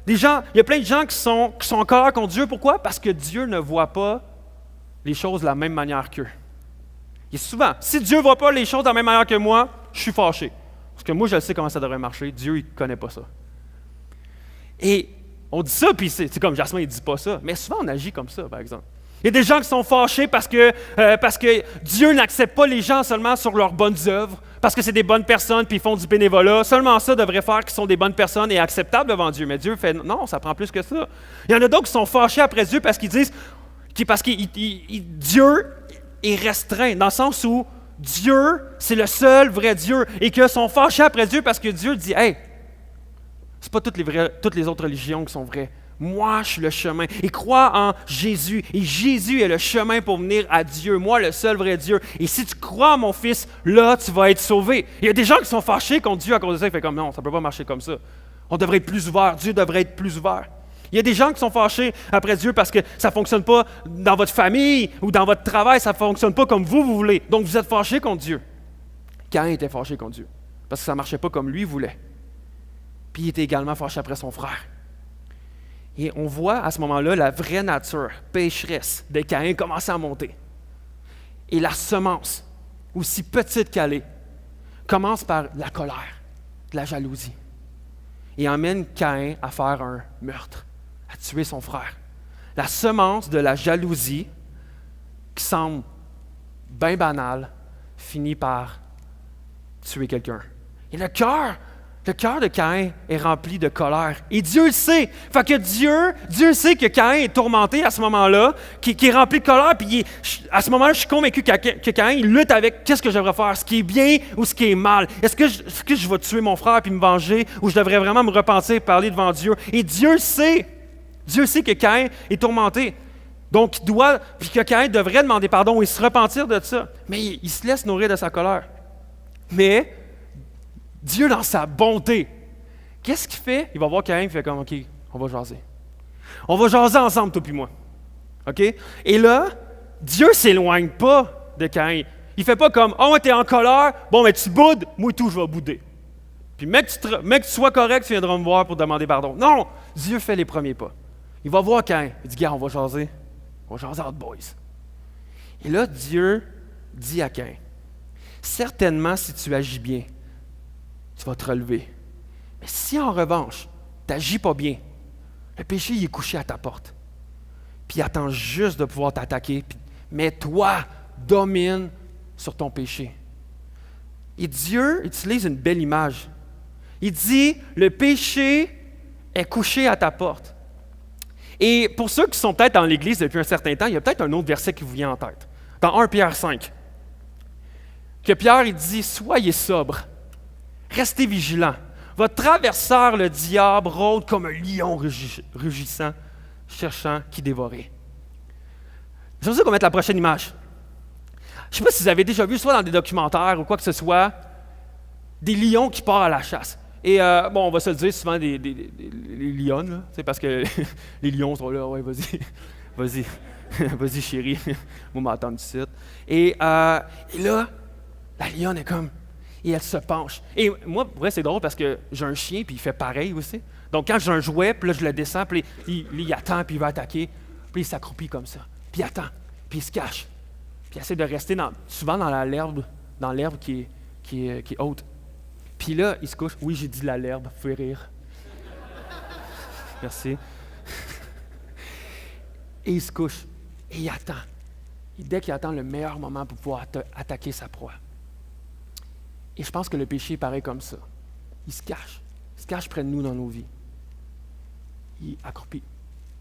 Il y a plein de gens qui sont en colère contre Dieu. Pourquoi? Parce que Dieu ne voit pas les choses de la même manière qu'eux. Et souvent, si Dieu ne voit pas les choses de la même manière que moi, je suis fâché. Parce que moi, je sais comment ça devrait marcher. Dieu, il ne connaît pas ça. Et on dit ça, puis c'est comme Jasmin, il ne dit pas ça. Mais souvent, on agit comme ça, par exemple. Il y a des gens qui sont fâchés parce que Dieu n'accepte pas les gens seulement sur leurs bonnes œuvres, parce que c'est des bonnes personnes puis ils font du bénévolat. Seulement ça devrait faire qu'ils sont des bonnes personnes et acceptables devant Dieu. Mais Dieu fait non, ça prend plus que ça. Il y en a d'autres qui sont fâchés après Dieu parce qu'ils disent Dieu est restreint, dans le sens où Dieu, c'est le seul vrai Dieu, et qu'ils sont fâchés après Dieu parce que Dieu dit « Hey, c'est pas toutes les autres religions qui sont vraies. Moi, je suis le chemin. Et crois en Jésus. Et Jésus est le chemin pour venir à Dieu. Moi, le seul vrai Dieu. Et si tu crois en mon Fils, là, tu vas être sauvé. Il y a des gens qui sont fâchés contre Dieu à cause de ça. Ils font comme non, ça ne peut pas marcher comme ça. On devrait être plus ouvert. Dieu devrait être plus ouvert. Il y a des gens qui sont fâchés après Dieu parce que ça ne fonctionne pas dans votre famille ou dans votre travail. Ça ne fonctionne pas comme vous voulez. Donc, vous êtes fâchés contre Dieu. Caïn était fâché contre Dieu parce que ça ne marchait pas comme lui voulait. Puis il était également fâché après son frère. Et on voit à ce moment-là la vraie nature pécheresse de Caïn commencer à monter. Et la semence, aussi petite qu'elle est, commence par la colère, de la jalousie. Et emmène Caïn à faire un meurtre, à tuer son frère. La semence de la jalousie, qui semble bien banale, finit par tuer quelqu'un. Et le cœur de Caïn est rempli de colère. Et Dieu le sait. Fait que Dieu sait que Caïn est tourmenté à ce moment-là, qui est rempli de colère. Puis à ce moment-là, je suis convaincu que Caïn il lutte avec qu'est-ce que je devrais faire, ce qui est bien ou ce qui est mal. Est-ce que je vais tuer mon frère puis me venger ou je devrais vraiment me repentir et parler devant Dieu? Et Dieu le sait. Dieu sait que Caïn est tourmenté. Donc, puis que Caïn devrait demander pardon et se repentir de ça. Mais il se laisse nourrir de sa colère. Mais Dieu, dans sa bonté, qu'est-ce qu'il fait? Il va voir Caïn, il fait comme, OK, on va jaser. On va jaser ensemble, toi puis moi. OK? Et là, Dieu ne s'éloigne pas de Caïn. Il ne fait pas comme, oh, t'es en colère, bon, mais tu boudes, moi tout, je vais bouder. Puis, mec, que tu sois correct, tu viendras me voir pour demander pardon. Non! Dieu fait les premiers pas. Il va voir Caïn. Il dit, gars, on va jaser. On va jaser out, boys. Et là, Dieu dit à Caïn, certainement, si tu agis bien, tu vas te relever. Mais si en revanche, tu n'agis pas bien, le péché il est couché à ta porte. Puis il attend juste de pouvoir t'attaquer. Mais toi, domine sur ton péché. Et Dieu utilise une belle image. Il dit, le péché est couché à ta porte. Et pour ceux qui sont peut-être dans l'Église depuis un certain temps, il y a peut-être un autre verset qui vous vient en tête. Dans 1 Pierre 5, que Pierre il dit, soyez sobres. Restez vigilants. Votre adversaire, le diable, rôde comme un lion rugissant, cherchant qui dévorer. J'aimerais qu'on mette la prochaine image. Je ne sais pas si vous avez déjà vu, soit dans des documentaires ou quoi que ce soit, des lions qui partent à la chasse. Et on va se le dire souvent, les lions, c'est parce que les lions sont là, ouais, vas-y chérie, moi m'attendre du site. Et là, la lionne est comme, et elle se penche. Et moi, pour vrai, c'est drôle parce que j'ai un chien, puis il fait pareil aussi. Donc, quand j'ai un jouet, puis là, je le descends, puis il attend, puis il va attaquer. Puis il s'accroupit comme ça. Puis il attend, puis il se cache. Puis il essaie de rester souvent dans l'herbe qui est haute. Puis là, il se couche. Oui, j'ai dit l'herbe, vous pouvez rire. Merci. Et il se couche. Et il attend. Et dès qu'il attend le meilleur moment pour pouvoir attaquer sa proie. Et je pense que le péché est pareil comme ça. Il se cache près de nous dans nos vies. Il accroupit,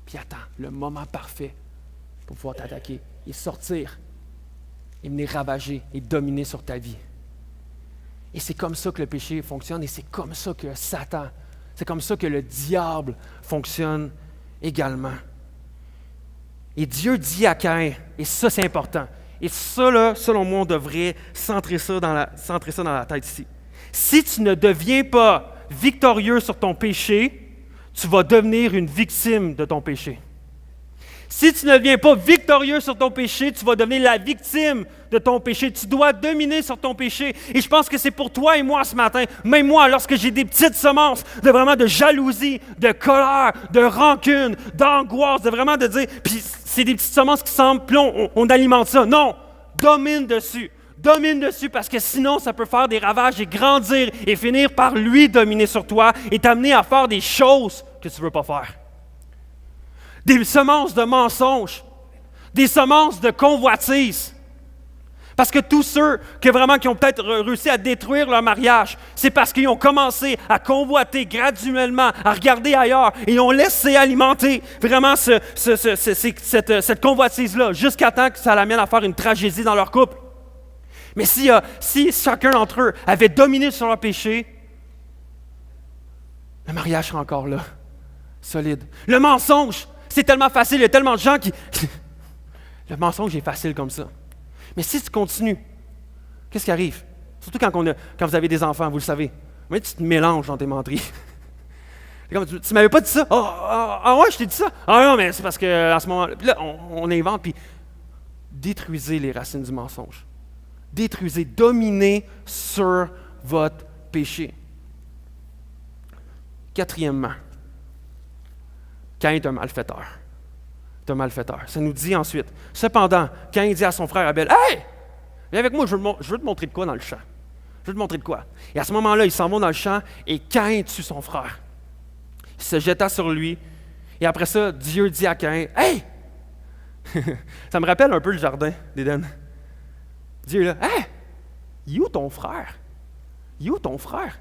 puis il attend le moment parfait pour pouvoir t'attaquer et sortir et venir ravager et dominer sur ta vie. Et c'est comme ça que le péché fonctionne et c'est comme ça que Satan, c'est comme ça que le diable fonctionne également. Et Dieu dit à Caïn, et ça c'est important, et ça, là, selon moi, on devrait centrer ça dans la tête ici. Si tu ne deviens pas victorieux sur ton péché, tu vas devenir une victime de ton péché. Si tu ne deviens pas victorieux sur ton péché, tu vas devenir la victime de ton péché. Tu dois dominer sur ton péché. Et je pense que c'est pour toi et moi ce matin, même moi, lorsque j'ai des petites semences de jalousie, de colère, de rancune, d'angoisse, de vraiment de dire, puis c'est des petites semences qui semblent, puis on alimente ça. Non, domine dessus. Domine dessus parce que sinon, ça peut faire des ravages et grandir et finir par lui dominer sur toi et t'amener à faire des choses que tu ne veux pas faire. Des semences de mensonges, des semences de convoitise. Parce que tous ceux qui ont peut-être réussi à détruire leur mariage, c'est parce qu'ils ont commencé à convoiter graduellement, à regarder ailleurs, et ils ont laissé alimenter vraiment cette convoitise-là, jusqu'à temps que ça l'amène à faire une tragédie dans leur couple. Mais si chacun d'entre eux avait dominé sur leur péché, le mariage serait encore là. solide. Le mensonge, c'est tellement facile, il y a tellement de gens qui... Le mensonge est facile comme ça. Mais si tu continues, qu'est-ce qui arrive? Surtout quand vous avez des enfants, vous le savez. Mais tu te mélanges dans tes menteries. Comme, tu ne m'avais pas dit ça? Ah ouais, je t'ai dit ça? Ah non, mais c'est parce qu'à ce moment-là, puis là, on invente, puis détruisez les racines du mensonge. Détruisez, dominez sur votre péché. Quatrièmement, Caïn est un malfaiteur. C'est un malfaiteur. Ça nous dit ensuite, cependant, Caïn dit à son frère Abel, « Hey, viens avec moi, je veux te montrer de quoi dans le champ. Je veux te montrer de quoi. » Et à ce moment-là, ils s'en vont dans le champ et Caïn tue son frère. Il se jeta sur lui. Et après ça, Dieu dit à Caïn, « Hey! » Ça me rappelle un peu le jardin d'Éden. Dieu est là, « Hey! Il est où ton frère? Il est où ton frère? »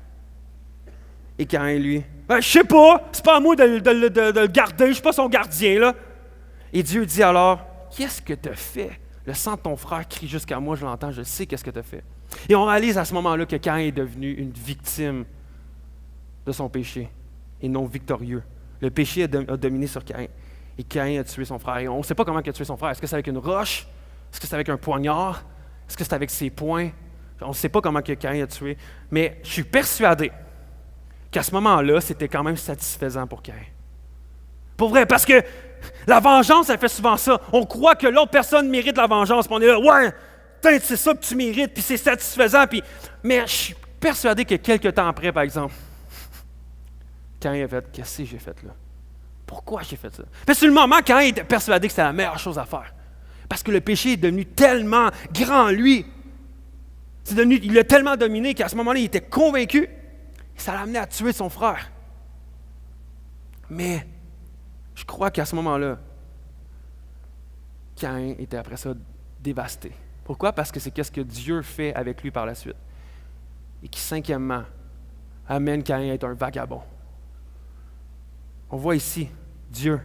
Et Caïn, lui, « Je sais pas, c'est pas à moi de le garder, je suis pas son gardien, là. » Et Dieu dit alors, « Qu'est-ce que tu as fait? Le sang de ton frère crie jusqu'à moi, je l'entends, je sais qu'est-ce que tu as fait. » Et on réalise à ce moment-là que Caïn est devenu une victime de son péché et non victorieux. Le péché a dominé sur Caïn. Et Caïn a tué son frère. Et on ne sait pas comment il a tué son frère. Est-ce que c'est avec une roche? Est-ce que c'est avec un poignard? Est-ce que c'est avec ses poings? On ne sait pas comment que Caïn a tué. Mais je suis persuadé qu'à ce moment-là, c'était quand même satisfaisant pour Caïn. Pour vrai, parce que la vengeance, elle fait souvent ça. On croit que l'autre personne mérite la vengeance. Puis on est là, ouais, c'est ça que tu mérites, puis c'est satisfaisant. Mais je suis persuadé que quelques temps après, par exemple, Caïn a fait, qu'est-ce que j'ai fait là? Pourquoi j'ai fait ça? Parce que sur le moment, Caïn était persuadé que c'était la meilleure chose à faire. Parce que le péché est devenu tellement grand en lui. Il l'a tellement dominé qu'à ce moment-là, il était convaincu. Et ça l'a amené à tuer son frère. Mais je crois qu'à ce moment-là, Caïn était après ça dévasté. Pourquoi? Parce que c'est qu'est-ce que Dieu fait avec lui par la suite. Et qui, cinquièmement, amène Caïn à être un vagabond. On voit ici Dieu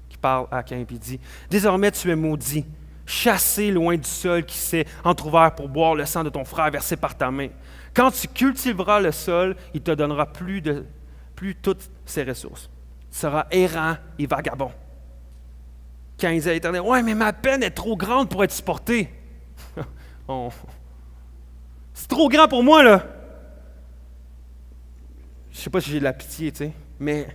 qui parle à Caïn et dit « Désormais tu es maudit, chassé loin du sol qui s'est entrouvert pour boire le sang de ton frère versé par ta main. Quand tu cultiveras le sol, il te donnera plus toutes ses ressources. Tu seras errant et vagabond. » Caïn dit à l'Éternel, « Ouais, mais ma peine est trop grande pour être supportée. C'est trop grand pour moi, là. » Je ne sais pas si j'ai de la pitié, tu sais, mais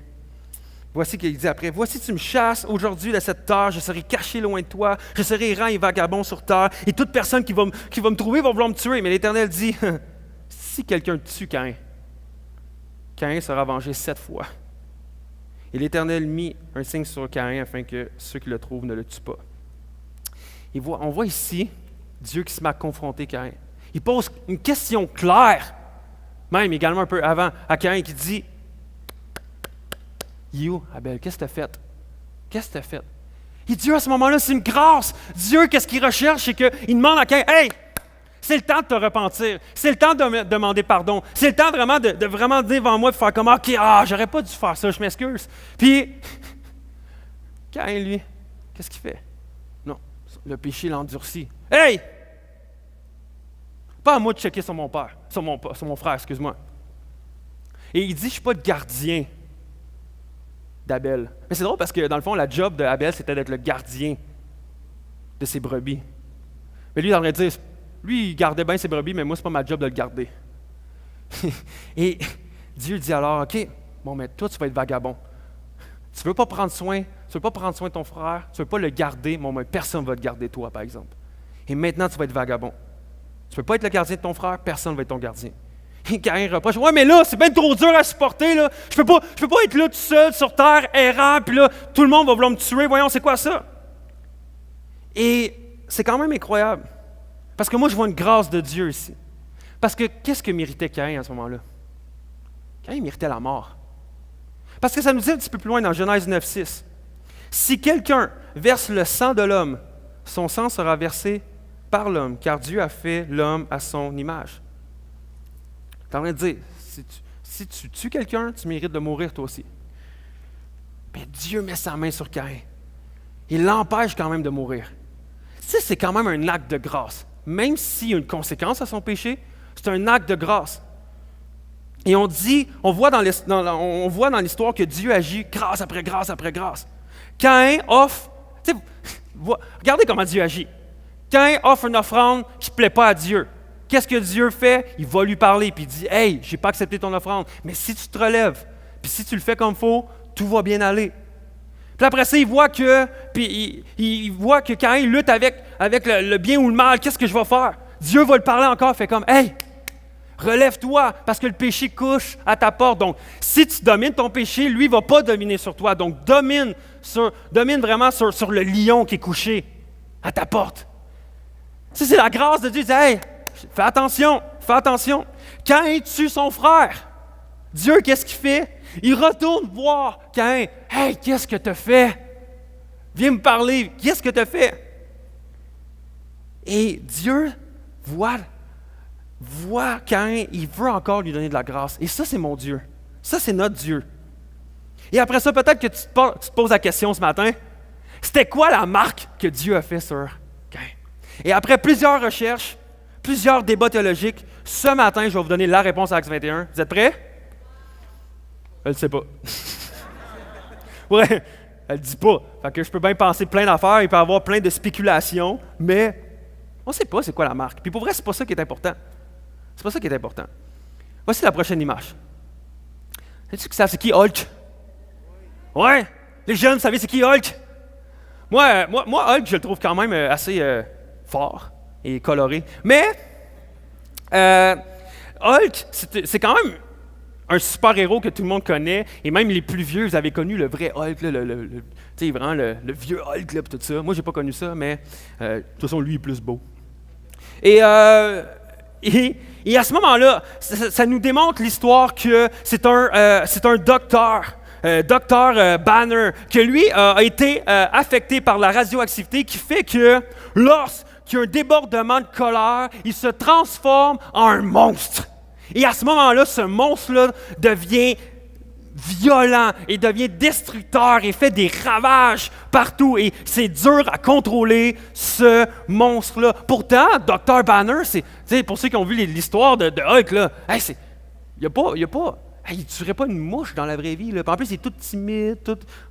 voici qu'il dit après, « Voici tu me chasses aujourd'hui de cette terre, je serai caché loin de toi, je serai errant et vagabond sur terre, et toute personne qui va me trouver va vouloir me tuer. » Mais l'Éternel dit, « Si quelqu'un te tue, Caïn, Caïn sera vengé 7 fois. » Et l'Éternel mit un signe sur Caïn afin que ceux qui le trouvent ne le tuent pas. On voit ici Dieu qui se met à confronter Caïn. Il pose une question claire, même également un peu avant, à Caïn qui dit, « You, Abel, qu'est-ce que tu as fait? Qu'est-ce que tu as fait? » Et Dieu, à ce moment-là, c'est une grâce. Dieu, qu'est-ce qu'il recherche? C'est qu'il demande à Caïn, « Hey, c'est le temps de te repentir. C'est le temps de me demander pardon. C'est le temps vraiment de vraiment dire devant moi, de faire comme, OK, j'aurais pas dû faire ça, je m'excuse. » Puis, Caïn, lui, qu'est-ce qu'il fait? Non, le péché l'endurcit. « Hey! Pas à moi de checker sur mon père, sur mon frère, excuse-moi. » Et il dit, « Je ne suis pas le gardien d'Abel. » Mais c'est drôle parce que, dans le fond, la job d'Abel, c'était d'être le gardien de ses brebis. Mais lui, il aurait dire, lui, il gardait bien ses brebis, mais moi, c'est pas ma job de le garder. Et Dieu dit alors, OK, bon, mais toi, tu vas être vagabond. Tu veux pas prendre soin de ton frère, tu veux pas le garder, bon, mais personne ne va te garder toi, par exemple. Et maintenant, tu vas être vagabond. Tu peux pas être le gardien de ton frère, personne ne va être ton gardien. Et Caïn reproche, ouais, mais là, c'est bien trop dur à supporter, là. Je peux pas être là tout seul, sur terre, errant, puis là, tout le monde va vouloir me tuer. Voyons, c'est quoi ça? Et c'est quand même incroyable. Parce que moi, je vois une grâce de Dieu ici. Parce que qu'est-ce que méritait Caïn à ce moment-là? Caïn méritait la mort. Parce que ça nous dit un petit peu plus loin dans Genèse 9:6. Si quelqu'un verse le sang de l'homme, son sang sera versé par l'homme, car Dieu a fait l'homme à son image. Tu es en train de dire, si tu tues quelqu'un, tu mérites de mourir toi aussi. Mais Dieu met sa main sur Caïn. Il l'empêche quand même de mourir. Ça, c'est quand même un acte de grâce. Même s'il y a une conséquence à son péché, c'est un acte de grâce. Et on voit dans l'histoire que Dieu agit grâce après grâce après grâce. Caïn offre, regardez comment Dieu agit. Caïn offre une offrande qui ne plaît pas à Dieu. Qu'est-ce que Dieu fait? Il va lui parler, puis il dit, « Hey, je n'ai pas accepté ton offrande, mais si tu te relèves, puis si tu le fais comme il faut, tout va bien aller. » Puis après ça, il voit que Caïn lutte avec le bien ou le mal. Qu'est-ce que je vais faire? Dieu va le parler encore, fait comme, « Hey, relève-toi, parce que le péché couche à ta porte. » Donc, si tu domines ton péché, lui ne va pas dominer sur toi. Donc, domine vraiment sur le lion qui est couché à ta porte. Ça, c'est la grâce de Dieu. Il dit, « Hey, fais attention. Caïn tue son frère. Dieu, qu'est-ce qu'il fait? Il retourne voir Caïn. « Hey, qu'est-ce que tu as fait? Viens me parler. Qu'est-ce que tu as fait? » Et Dieu voit Caïn, il veut encore lui donner de la grâce. Et ça, c'est mon Dieu. Ça, c'est notre Dieu. Et après ça, peut-être que tu te poses la question ce matin, c'était quoi la marque que Dieu a fait sur Caïn? Et après plusieurs recherches, plusieurs débats théologiques, ce matin, je vais vous donner la réponse à Acte 21. Vous êtes prêts? Elle ne sait pas. Ouais, elle ne dit pas. Fait que je peux bien penser plein d'affaires, il peut y avoir plein de spéculations, mais on ne sait pas c'est quoi la marque. Puis pour vrai, c'est pas ça qui est important. C'est pas ça qui est important. Voici la prochaine image. Sais-tu que ça, c'est qui Hulk? Ouais, les jeunes, vous savez c'est qui Hulk? Moi, Hulk, je le trouve quand même assez fort et coloré. Mais Hulk, c'est quand même un super-héros que tout le monde connaît, et même les plus vieux, vous avez connu le vrai Hulk, vraiment le vieux Hulk, là, tout ça. Moi, j'ai pas connu ça, mais de toute façon, lui est plus beau. Et à ce moment-là, ça nous démontre l'histoire que c'est un docteur, Dr. Banner, que lui a été affecté par la radioactivité qui fait que lorsqu'il y a un débordement de colère, il se transforme en un monstre. Et à ce moment-là, ce monstre-là devient violent et devient destructeur et fait des ravages partout. Et c'est dur à contrôler, ce monstre-là. Pourtant, Dr. Banner, pour ceux qui ont vu l'histoire de Hulk, là, il ne tuerait pas une mouche dans la vraie vie. Là. En plus, il est tout timide,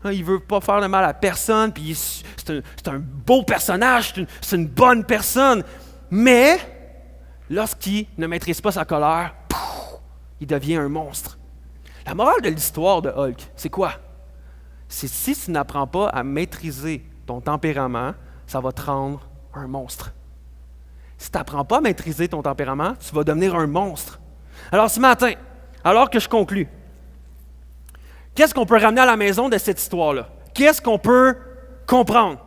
il ne veut pas faire de mal à personne, puis c'est un beau personnage, c'est une bonne personne. Mais, lorsqu'il ne maîtrise pas sa colère, il devient un monstre. La morale de l'histoire de Hulk, c'est quoi? C'est si tu n'apprends pas à maîtriser ton tempérament, ça va te rendre un monstre. Si tu n'apprends pas à maîtriser ton tempérament, tu vas devenir un monstre. Alors ce matin, alors que je conclus, qu'est-ce qu'on peut ramener à la maison de cette histoire-là? Qu'est-ce qu'on peut comprendre?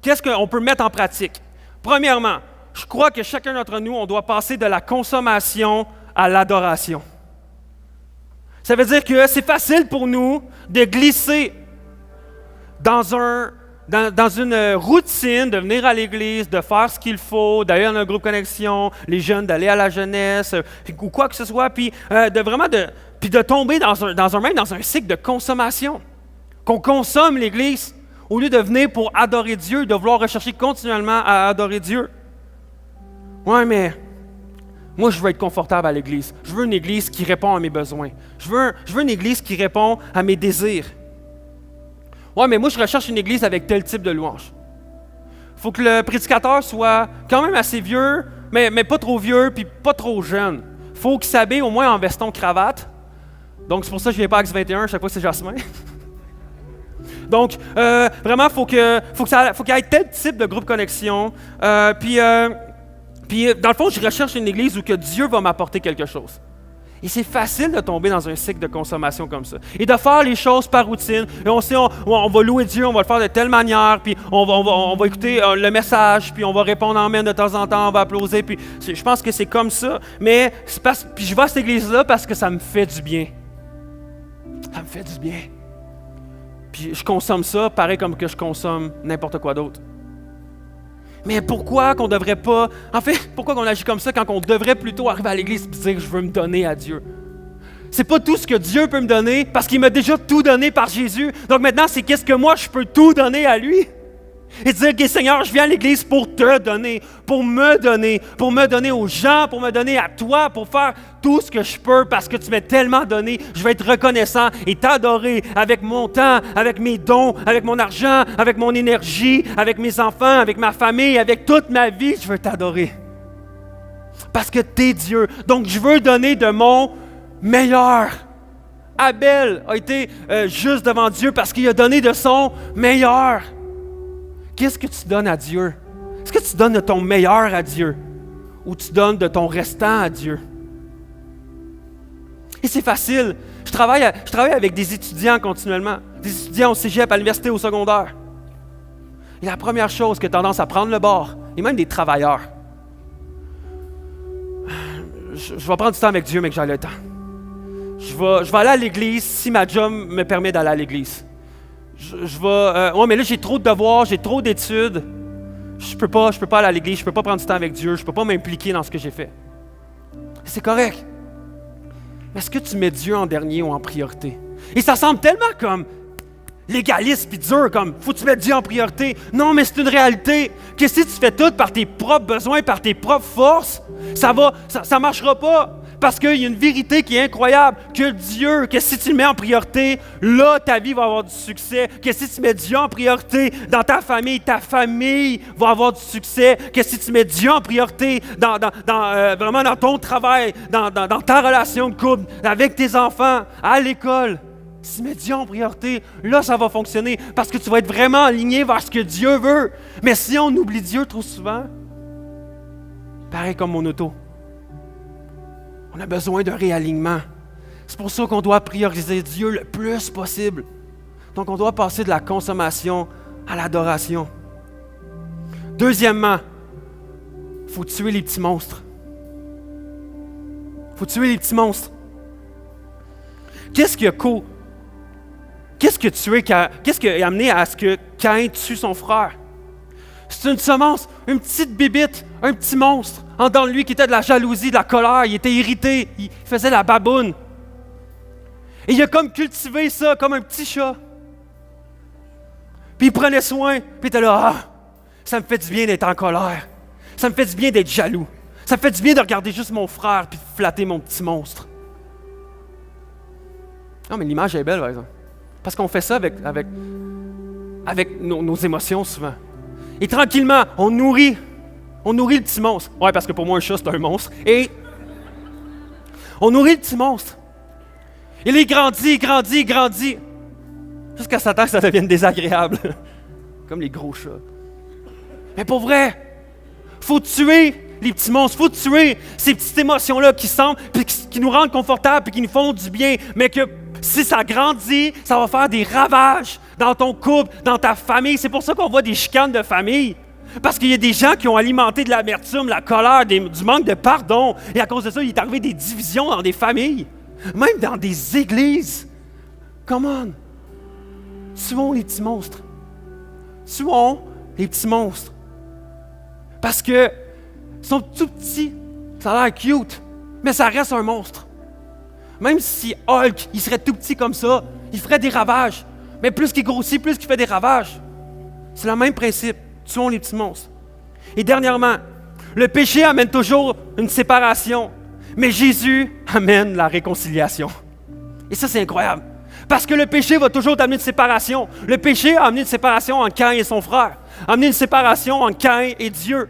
Qu'est-ce qu'on peut mettre en pratique? Premièrement, je crois que chacun d'entre nous, on doit passer de la consommation à l'adoration. Ça veut dire que c'est facile pour nous de glisser dans une routine, de venir à l'église, de faire ce qu'il faut, d'aller dans un groupe connexion, les jeunes d'aller à la jeunesse, ou quoi que ce soit, puis de tomber dans un cycle de consommation. Qu'on consomme l'église au lieu de venir pour adorer Dieu, de vouloir rechercher continuellement à adorer Dieu. Ouais, mais moi, je veux être confortable à l'église. Je veux une église qui répond à mes besoins. Je veux une église qui répond à mes désirs. Ouais, mais moi, je recherche une église avec tel type de louange. Il faut que le prédicateur soit quand même assez vieux, mais pas trop vieux, puis pas trop jeune. Il faut qu'il s'habille au moins en veston-cravate. Donc, c'est pour ça que je ne viens pas à Acte 21, chaque fois c'est Jasmin. Donc, vraiment, il faut qu'il y ait tel type de groupe connexion. Puis, dans le fond, je recherche une église où que Dieu va m'apporter quelque chose. Et c'est facile de tomber dans un cycle de consommation comme ça. Et de faire les choses par routine. Et on sait, on va louer Dieu, on va le faire de telle manière, puis on va écouter le message, puis on va répondre amen de temps en temps, on va applaudir. Puis je pense que c'est comme ça. Mais puis je vais à cette église-là parce que ça me fait du bien. Ça me fait du bien. Puis je consomme ça, pareil comme que je consomme n'importe quoi d'autre. Mais pourquoi qu'on devrait pas... En fait, pourquoi qu'on agit comme ça quand on devrait plutôt arriver à l'église et dire « je veux me donner à Dieu ». C'est pas tout ce que Dieu peut me donner parce qu'il m'a déjà tout donné par Jésus. Donc maintenant, c'est qu'est-ce que moi je peux tout donner à lui. Et dire, OK, Seigneur, je viens à l'Église pour te donner, pour me donner aux gens, pour me donner à toi, pour faire tout ce que je peux parce que tu m'as tellement donné. Je vais être reconnaissant et t'adorer avec mon temps, avec mes dons, avec mon argent, avec mon énergie, avec mes enfants, avec ma famille, avec toute ma vie. Je veux t'adorer. Parce que tu es Dieu. Donc, je veux donner de mon meilleur. Abel a été juste devant Dieu parce qu'il a donné de son meilleur. Qu'est-ce que tu donnes à Dieu? Est-ce que tu donnes de ton meilleur à Dieu? Ou tu donnes de ton restant à Dieu? Et c'est facile. Je travaille avec des étudiants continuellement. Des étudiants au cégep, à l'université, au secondaire. Et la première chose qui a tendance à prendre le bord, et même des travailleurs, je vais prendre du temps avec Dieu, mais que j'ai le temps. Je vais aller à l'église si ma job me permet d'aller à l'église. Mais là, j'ai trop de devoirs, j'ai trop d'études. Je peux pas aller à l'église, je peux pas prendre du temps avec Dieu, je peux pas m'impliquer dans ce que j'ai fait. C'est correct. Mais est-ce que tu mets Dieu en dernier ou en priorité? Et ça semble tellement comme légaliste puis dur, comme faut que tu mettes Dieu en priorité. Non, mais c'est une réalité que si tu fais tout par tes propres besoins, par tes propres forces, ça marchera pas. Parce qu'il y a une vérité qui est incroyable, que Dieu, que si tu le mets en priorité, là, ta vie va avoir du succès. Que si tu mets Dieu en priorité dans ta famille va avoir du succès. Que si tu mets Dieu en priorité vraiment dans ton travail, dans ta relation de couple, avec tes enfants, à l'école, si tu mets Dieu en priorité, là, ça va fonctionner parce que tu vas être vraiment aligné vers ce que Dieu veut. Mais si on oublie Dieu trop souvent, pareil comme mon auto, on a besoin d'un réalignement. C'est pour ça qu'on doit prioriser Dieu le plus possible. Donc, on doit passer de la consommation à l'adoration. Deuxièmement, il faut tuer les petits monstres. Il faut tuer les petits monstres. Qu'est-ce qui a amené à ce que Caïn tue son frère? C'est une semence, une petite bébite, un petit monstre en dedans de lui qui était de la jalousie, de la colère, il était irrité, il faisait la baboune. Et il a comme cultivé ça comme un petit chat. Puis il prenait soin, puis il était là, ça me fait du bien d'être en colère, ça me fait du bien d'être jaloux, ça me fait du bien de regarder juste mon frère puis de flatter mon petit monstre. Non, mais l'image est belle, par exemple. Parce qu'on fait ça avec nos émotions souvent. Et tranquillement, on nourrit le petit monstre. Ouais, parce que pour moi, un chat, c'est un monstre. Et on nourrit le petit monstre. Et là, il grandit. Jusqu'à ce temps que ça devienne désagréable. Comme les gros chats. Mais pour vrai, faut tuer les petits monstres. Faut tuer ces petites émotions-là qui semblent, puis qui nous rendent confortables, puis qui nous font du bien. Mais que si ça grandit, ça va faire des ravages dans ton couple, dans ta famille. C'est pour ça qu'on voit des chicanes de famille. Parce qu'il y a des gens qui ont alimenté de l'amertume, la colère, du manque de pardon. Et à cause de ça, il est arrivé des divisions dans des familles. Même dans des églises. Come on. Tuons les petits monstres. Tuons les petits monstres. Parce que ils sont tout petits. Ça a l'air cute. Mais ça reste un monstre. Même si Hulk, il serait tout petit comme ça, il ferait des ravages. Mais plus qu'il grossit, plus qu'il fait des ravages. C'est le même principe. Tuons les petits monstres. Et dernièrement, le péché amène toujours une séparation. Mais Jésus amène la réconciliation. Et ça, c'est incroyable. Parce que le péché va toujours t'amener une séparation. Le péché a amené une séparation entre Caïn et son frère. A amené une séparation entre Caïn et Dieu.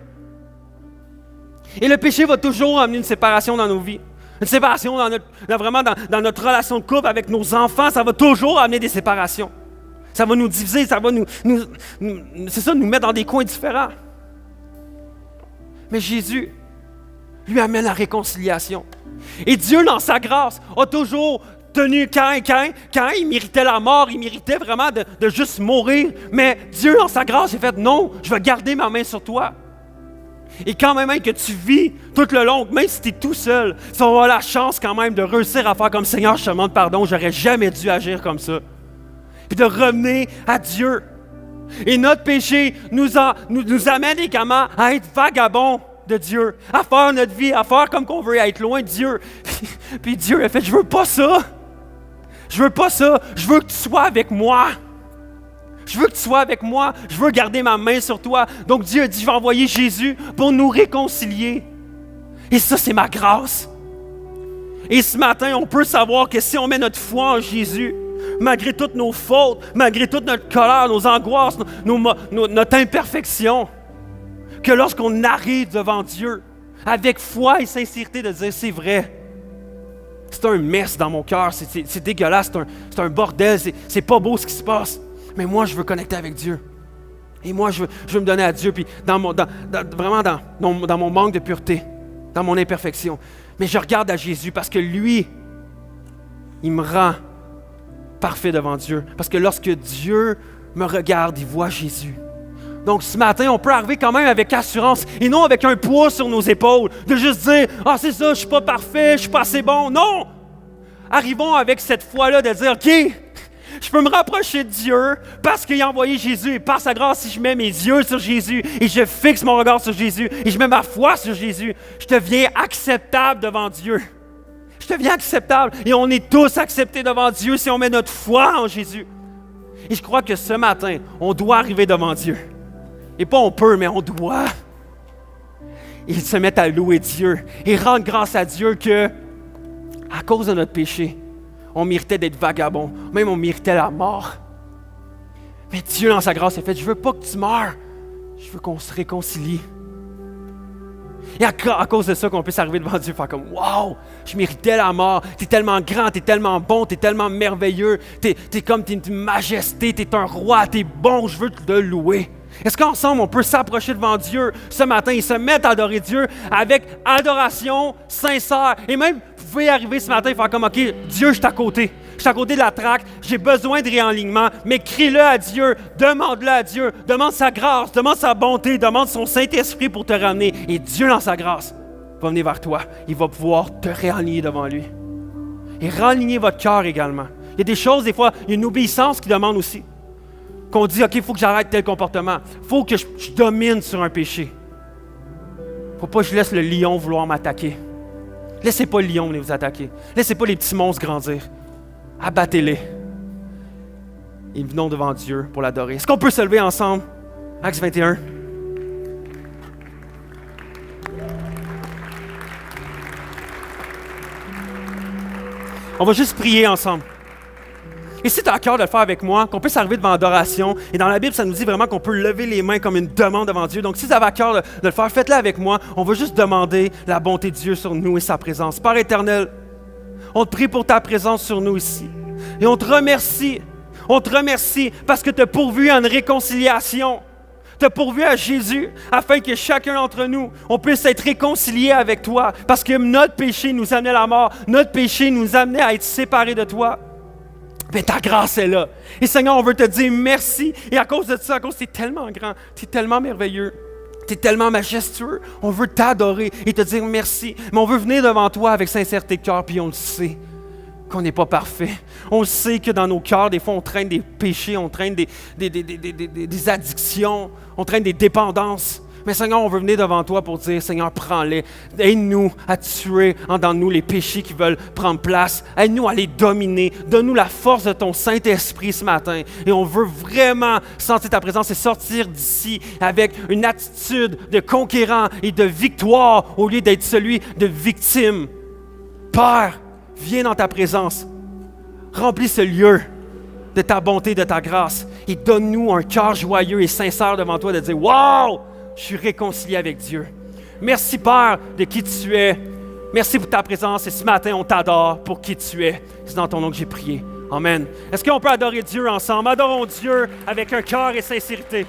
Et le péché va toujours amener une séparation dans nos vies. Une séparation dans notre relation de couple avec nos enfants. Ça va toujours amener des séparations. Ça va nous diviser, ça va nous mettre dans des coins différents. Mais Jésus lui amène la réconciliation. Et Dieu, dans sa grâce, a toujours tenu Caïn. Caïn, il méritait la mort, il méritait vraiment de juste mourir. Mais Dieu, dans sa grâce, il a fait « Non, je vais garder ma main sur toi. » Et quand même que tu vis tout le long, même si tu es tout seul, tu vas avoir la chance quand même de réussir à faire comme « Seigneur, je te demande pardon, j'aurais jamais dû agir comme ça. » Puis de revenir à Dieu. Et notre péché nous amène également à être vagabonds de Dieu, à faire notre vie, à faire comme qu'on veut, à être loin de Dieu. Puis Dieu a fait, je veux pas ça. Je veux pas ça. Je veux que tu sois avec moi. Je veux que tu sois avec moi. Je veux garder ma main sur toi. Donc Dieu a dit, je vais envoyer Jésus pour nous réconcilier. Et ça, c'est ma grâce. Et ce matin, on peut savoir que si on met notre foi en Jésus, malgré toutes nos fautes, malgré toute notre colère, nos angoisses, notre imperfection, que lorsqu'on arrive devant Dieu, avec foi et sincérité de dire, c'est vrai, c'est un mess dans mon cœur, c'est dégueulasse, c'est un bordel, c'est pas beau ce qui se passe, mais moi je veux connecter avec Dieu. Et moi je veux me donner à Dieu, puis vraiment dans mon manque de pureté, dans mon imperfection. Mais je regarde à Jésus parce que lui, il me rend parfait devant Dieu. Parce que lorsque Dieu me regarde, il voit Jésus. Donc ce matin, on peut arriver quand même avec assurance et non avec un poids sur nos épaules, de juste dire « Ah, c'est ça, je suis pas parfait, je suis pas assez bon. » Non! Arrivons avec cette foi-là de dire « OK, je peux me rapprocher de Dieu parce qu'il a envoyé Jésus et par sa grâce, si je mets mes yeux sur Jésus et je fixe mon regard sur Jésus et je mets ma foi sur Jésus, je deviens acceptable devant Dieu. Je deviens acceptable et on est tous acceptés devant Dieu si on met notre foi en Jésus. Et je crois que ce matin, on doit arriver devant Dieu. Et pas on peut, mais on doit. Et se mettre à louer Dieu et rendre grâce à Dieu que, à cause de notre péché, on méritait d'être vagabond, même on méritait la mort. Mais Dieu, dans sa grâce, a fait, je veux pas que tu meurs, je veux qu'on se réconcilie. Et à cause de ça, qu'on puisse arriver devant Dieu et faire comme, wow, je méritais la mort, t'es tellement grand, t'es tellement bon, t'es tellement merveilleux, t'es une majesté, t'es un roi, t'es bon, je veux te louer. Est-ce qu'ensemble, on peut s'approcher devant Dieu ce matin et se mettre à adorer Dieu avec adoration sincère? Et même, vous pouvez arriver ce matin et faire comme, OK, Dieu, je suis à côté. Je suis à côté de la traque, j'ai besoin de réalignement, mais crie-le à Dieu, demande-le à Dieu, demande sa grâce, demande sa bonté, demande son Saint-Esprit pour te ramener. Et Dieu, dans sa grâce, va venir vers toi. Il va pouvoir te réaligner devant lui. Et réaligner votre cœur également. Il y a des choses, des fois, il y a une obéissance qui demande aussi. Qu'on dit, OK, il faut que j'arrête tel comportement. Il faut que je domine sur un péché. Il ne faut pas que je laisse le lion vouloir m'attaquer. Laissez pas le lion venir vous attaquer. Laissez pas les petits monstres grandir. Abattez-les. Et venons devant Dieu pour l'adorer. Est-ce qu'on peut se lever ensemble? Acte 21. On va juste prier ensemble. Et si tu as à cœur de le faire avec moi, qu'on puisse arriver devant l'adoration, et dans la Bible, ça nous dit vraiment qu'on peut lever les mains comme une demande devant Dieu. Donc si vous avez à cœur de le faire, faites-le avec moi. On va juste demander la bonté de Dieu sur nous et sa présence. Père éternel, on te prie pour ta présence sur nous ici. Et on te remercie. On te remercie parce que tu as pourvu à une réconciliation. Tu as pourvu à Jésus afin que chacun d'entre nous, on puisse être réconcilié avec toi. Parce que notre péché nous amenait à la mort. Notre péché nous amenait à être séparés de toi. Mais ta grâce est là. Et Seigneur, on veut te dire merci. Et à cause de ça, à cause que tu es tellement grand, tu es tellement merveilleux, tu es tellement majestueux, on veut t'adorer et te dire merci. Mais on veut venir devant toi avec sincérité de cœur, puis on le sait qu'on n'est pas parfait. On le sait que dans nos cœurs, des fois, on traîne des péchés, on traîne des addictions, on traîne des dépendances. Mais Seigneur, on veut venir devant toi pour dire, Seigneur, prends-les. Aide-nous à tuer en dans nous les péchés qui veulent prendre place. Aide-nous à les dominer. Donne-nous la force de ton Saint-Esprit ce matin. Et on veut vraiment sentir ta présence et sortir d'ici avec une attitude de conquérant et de victoire au lieu d'être celui de victime. Père, viens dans ta présence. Remplis ce lieu de ta bonté, de ta grâce. Et donne-nous un cœur joyeux et sincère devant toi de dire, wow! Je suis réconcilié avec Dieu. Merci, Père, de qui tu es. Merci pour ta présence. Et ce matin, on t'adore pour qui tu es. C'est dans ton nom que j'ai prié. Amen. Est-ce qu'on peut adorer Dieu ensemble? Adorons Dieu avec un cœur et sincérité.